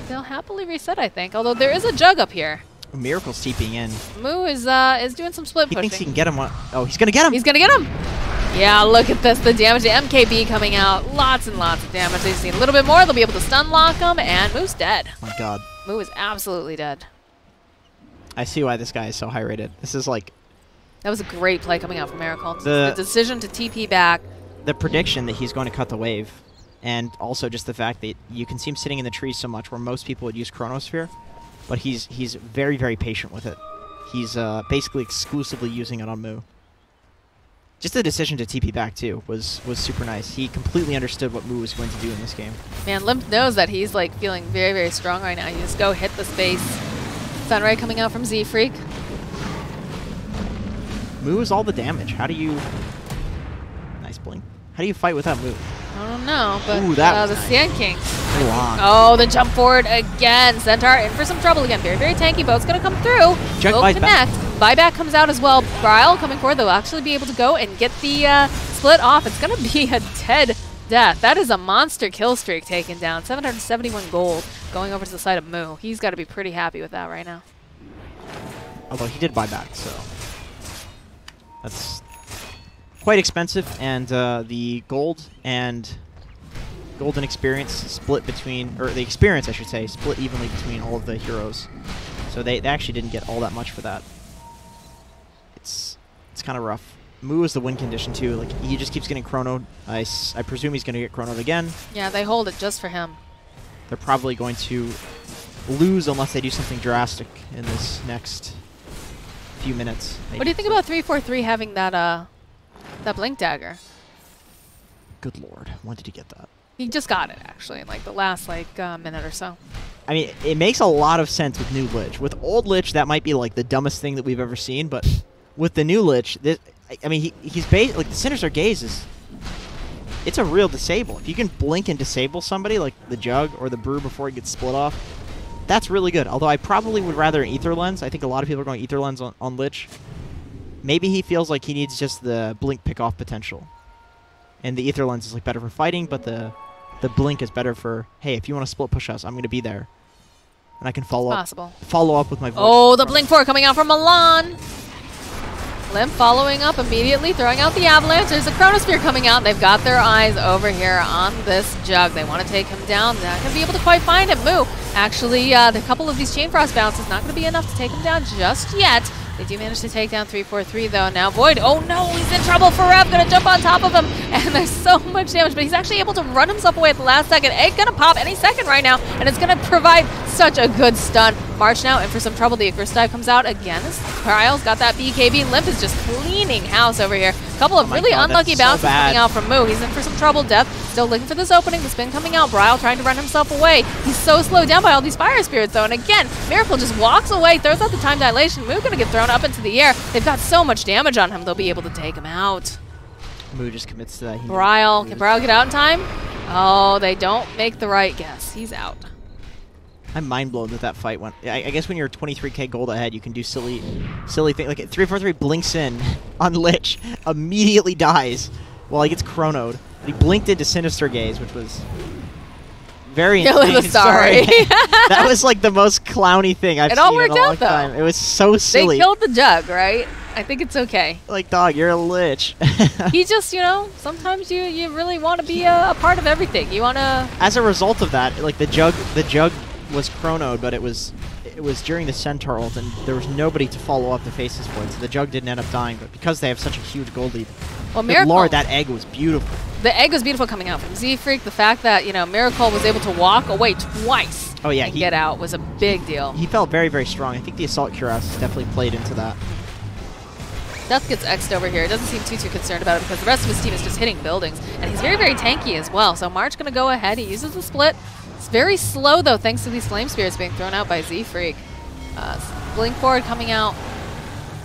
Speaker 1: they'll happily reset, I think. Although there is a Jug up here.
Speaker 2: Miracle's TPing in.
Speaker 1: Moo is doing some split pushing.
Speaker 2: He thinks he can get him. Oh, he's going to get him.
Speaker 1: He's going to get him. Yeah, look at this. The damage. The MKB coming out. Lots and lots of damage. They just need a little bit more. They'll be able to stun lock him. And Moo's dead.
Speaker 2: Oh, my God.
Speaker 1: Moo is absolutely dead.
Speaker 2: I see why this guy is so high rated. This is like...
Speaker 1: That was a great play coming out from Miracle. The decision to TP back.
Speaker 2: The prediction that he's going to cut the wave. And also just the fact that you can see him sitting in the trees so much where most people would use Chronosphere. But he's very, very patient with it. He's basically exclusively using it on Moo. Just the decision to TP back, too, was super nice. He completely understood what Moo was going to do in this game.
Speaker 1: Man, Limp knows that he's like feeling very, very strong right now. You just go hit the space. Sunray coming out from Z-Freak.
Speaker 2: Moo is all the damage. How do you... Nice blink. How do you fight without Moo?
Speaker 1: I don't know, but
Speaker 2: ooh, that
Speaker 1: the
Speaker 2: nice.
Speaker 1: Sand King.
Speaker 2: Oh,
Speaker 1: the jump forward again. Centaur in for some trouble again. Very, very tanky. Boat's going to come through. Will connect. Buyback comes out as well. Bryle coming forward. They'll actually be able to go and get the split off. It's going to be a dead death. That is a monster kill streak taken down. 771 gold going over to the side of Moo. He's got to be pretty happy with that right now.
Speaker 2: Although he did buy back, so that's quite expensive. And the gold and golden experience split between, or the experience I should say, split evenly between all of the heroes. So they actually didn't get all that much for that. It's kind of rough. Moo is the win condition too. Like he just keeps getting chronoed. I presume he's going to get chronoed again.
Speaker 1: Yeah, they hold it just for him.
Speaker 2: They're probably going to lose unless they do something drastic in this next few minutes.
Speaker 1: What do you think about 343 having that blink dagger?
Speaker 2: Good lord, when did he get that?
Speaker 1: He just got it actually in like the last minute or so.
Speaker 2: I mean, it makes a lot of sense with new Lich. With old Lich, that might be like the dumbest thing that we've ever seen, but with the new Lich, I mean, he's like the Sinister Gaze is. It's a real disable. If you can blink and disable somebody like the Jug or the Brew before he gets split off, that's really good. Although I probably would rather an Ether Lens. I think a lot of people are going Ether Lens on Lich. Maybe he feels like he needs just the blink pick-off potential. And the Ether Lens is like better for fighting, but the blink is better for, hey, if you want to split push us, I'm going to be there. And I can follow up with my voice.
Speaker 1: Oh, the blink 4 coming out from Milan. Limp following up immediately, throwing out the Avalanche. There's a Chronosphere coming out. They've got their eyes over here on this Jug. They want to take him down. They're not going to be able to quite find him. Moo, actually, the couple of these Chain Frost bounces not going to be enough to take him down just yet. They do manage to take down 343 though. Now Void, oh no, he's in trouble. Forev gonna jump on top of him, and there's so much damage, but he's actually able to run himself away at the last second. Egg gonna pop any second right now, and it's gonna provide such a good stun. March now in for some trouble. The Icarus dive comes out again. Kryle's got that BKB. Limp is just cleaning house over here. A couple of really unlucky bounces coming out from Moo. He's in for some trouble. Death still looking for this opening. The spin coming out. Bryle trying to run himself away. He's so slowed down by all these fire spirits though. And again, Miracle just walks away, throws out the time dilation. Moo gonna get thrown up into the air. They've got so much damage on him, they'll be able to take him out.
Speaker 2: Moo just commits to that.
Speaker 1: Bryle, can Bryle get out in time? Oh, they don't make the right guess. He's out.
Speaker 2: I'm mind blown that that fight went. I guess when you're 23k gold ahead, you can do silly things. Like 343 blinks in on Lich, immediately dies while he gets chronoed. But he blinked into Sinister Gaze, which was very
Speaker 1: sorry.
Speaker 2: That was like the most clowny thing I've seen in a long time. It was so silly.
Speaker 1: They killed the Jug, right? I think it's okay.
Speaker 2: Like, dog, you're a Lich.
Speaker 1: He just, you know, sometimes you really want to be a part of everything. You want to.
Speaker 2: As a result of that, like the Jug was chronoed, but it was during the Centaur ult, and there was nobody to follow up the faces for it, so the Jug didn't end up dying. But because they have such a huge gold lead,
Speaker 1: well, Miracle,
Speaker 2: Lord, that egg was beautiful.
Speaker 1: The egg was beautiful coming out from Z-Freak. The fact that, you know, Miracle was able to walk away twice and get out was a big deal.
Speaker 2: He felt very, very strong. I think the Assault Cuirass definitely played into that.
Speaker 1: Death gets X'd over here. Doesn't seem too concerned about it because the rest of his team is just hitting buildings. And he's very, very tanky as well. So March going to go ahead. He uses the split. It's very slow, though, thanks to these Flame Spirits being thrown out by Z-Freak. Blink forward coming out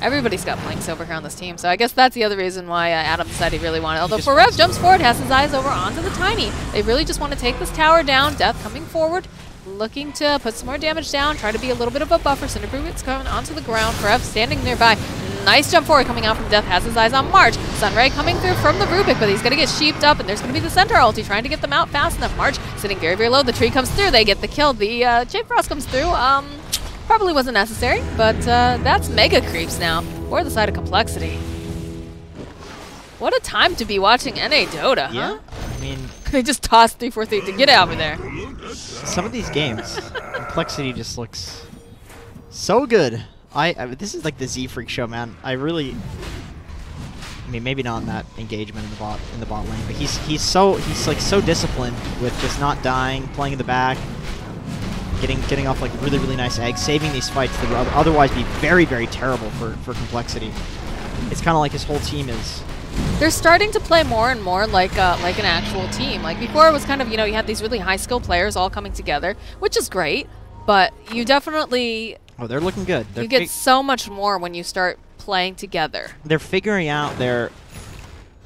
Speaker 1: Everybody's got blinks over here on this team, so I guess that's the other reason why Adam said he really wanted. Although
Speaker 2: just
Speaker 1: Forev jumps forward, has his eyes over onto the Tiny. They really just want to take this tower down. Death coming forward, looking to put some more damage down, try to be a little bit of a buffer. Cinderbrute's coming onto the ground. Forev standing nearby. Nice jump forward coming out from Death, has his eyes on March. Sunray coming through from the Rubik, but he's going to get sheeped up, and there's going to be the center ulti trying to get them out fast enough. March sitting very, very low. The tree comes through. They get the kill. The Jade Frost comes through. Probably wasn't necessary, but that's mega creeps now for the side of compLexity. What a time to be watching NA Dota, huh?
Speaker 2: Yeah, I mean...
Speaker 1: They just tossed 3-4-3 to get out of there.
Speaker 2: Some of these games, compLexity just looks so good. This is like the Z-Freak show, man. I mean, maybe not in that engagement in the bot lane, but he's like so disciplined with just not dying, playing in the back, getting off like really, really nice eggs, saving these fights that would otherwise be very, very terrible for compLexity. It's kind of like his whole team is...
Speaker 1: They're starting to play more and more like an actual team. Like before it was kind of, you know, you had these really high skill players all coming together, which is great, but you definitely...
Speaker 2: Oh, they're looking good.
Speaker 1: You get so much more when you start playing together.
Speaker 2: They're figuring out their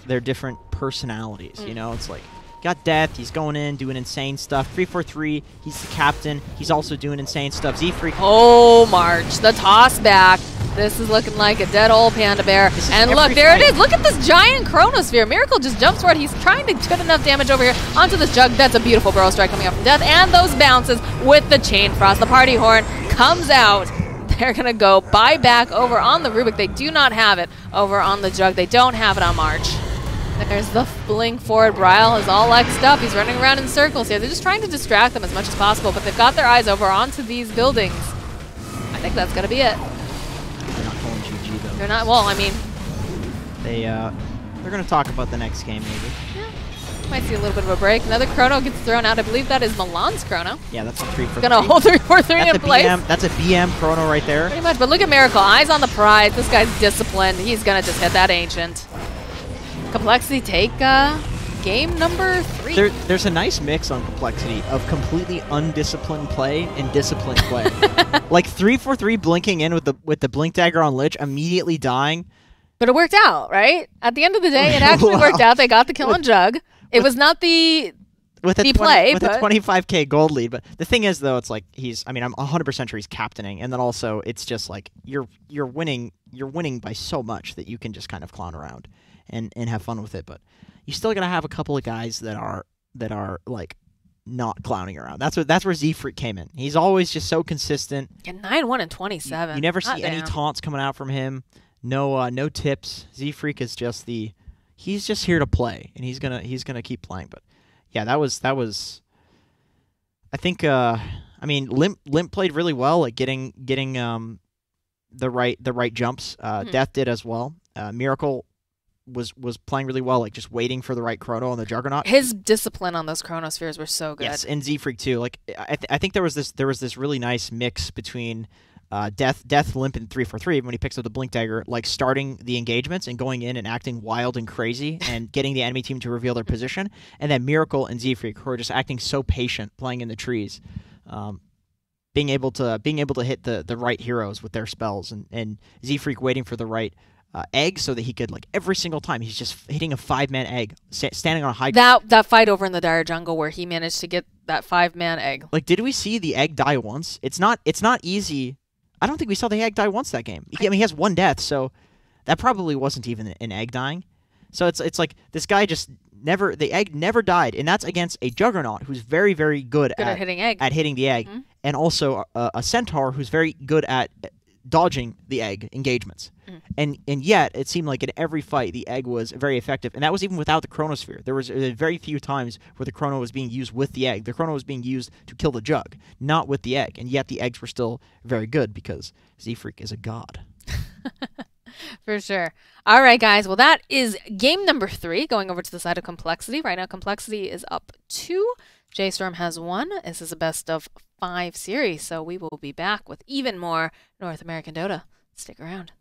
Speaker 2: different personalities, you know? It's like, got Death, he's going in, doing insane stuff. 3-4-3, he's the captain, he's also doing insane stuff. Z-Freak.
Speaker 1: Oh, March, the toss back. This is looking like a dead old panda bear. And look, there it is. Look at this giant chronosphere. Miracle just jumps for it. He's trying to get enough damage over here onto this jug. That's a beautiful burrow strike coming out from Death. And those bounces with the chain frost. The party horn comes out. They're going to go buy back over on the Rubik. They do not have it over on the jug. They don't have it on March. There's the blink forward. Bryle is all X'd up. He's running around in circles here. They're just trying to distract them as much as possible, but they've got their eyes over onto these buildings. I think that's going to be it.
Speaker 2: They're not calling GG, though.
Speaker 1: They're not, well, I mean...
Speaker 2: They're going to talk about the next game, maybe.
Speaker 1: Yeah. Might see a little bit of a break. Another chrono gets thrown out. I believe that is Milan's chrono.
Speaker 2: Yeah, that's a 3-4-3.
Speaker 1: Gonna hold 3-4-3 in place.
Speaker 2: That's a BM chrono right there.
Speaker 1: Pretty much, but look at Miracle. Eyes on the prize. This guy's disciplined. He's gonna just hit that Ancient. compLexity take game number 3.
Speaker 2: There's a nice mix on compLexity of completely undisciplined play and disciplined play. Like 3-4-3 blinking in with the blink dagger on Lich, immediately dying.
Speaker 1: But it worked out, right? At the end of the day, it actually worked out. They got the kill on Jug. It was not the play,
Speaker 2: with a 25k gold lead. But the thing is, though, it's like I'm 100% sure he's captaining, and then also it's just like you're winning by so much that you can just kind of clown around and have fun with it. But you still gotta have a couple of guys that are like not clowning around. That's where Z-Freak came in. He's always just so consistent.
Speaker 1: Yeah, 9-1 and 27.
Speaker 2: You never see any taunts coming out from him. No tips. Z-Freak is just he's just here to play, and he's gonna keep playing. But yeah, that was I think Limp played really well at getting the right jumps. Death did as well. Miracle was playing really well, like just waiting for the right chrono on the Juggernaut.
Speaker 1: His discipline on those chronospheres were so good.
Speaker 2: Yes, and Z-Freak too. Like I think there was this really nice mix between Death, Limp, and 3-4-3 when he picks up the Blink Dagger, like starting the engagements and going in and acting wild and crazy and getting the enemy team to reveal their position, and then Miracle and Z-Freak who are just acting so patient, playing in the trees, being able to hit the right heroes with their spells, and Z-Freak waiting for the right egg so that he could, like, every single time he's just hitting a 5-man egg, standing on a high.
Speaker 1: That fight over in the Dire Jungle where he managed to get that 5-man egg.
Speaker 2: Like, did we see the egg die once? It's not easy. I don't think we saw the egg die once that game. I mean, he has 1 death, so that probably wasn't even an egg dying. So it's like this guy just the egg never died, and that's against a Juggernaut who's very, very good at hitting the egg, and also a Centaur who's very good at dodging the egg engagements. And yet it seemed like in every fight the egg was very effective, and that was even without the Chronosphere. There was very few times where the Chrono was being used with the egg. The Chrono was being used to kill the Jug, not with the egg, and yet the eggs were still very good because Z-Freak is a god.
Speaker 1: For sure. All right, guys. Well, that is game number 3, going over to the side of compLexity. Right now, compLexity is up 2. J.Storm has 1. This is a best of 5 series, so we will be back with even more North American Dota. Stick around.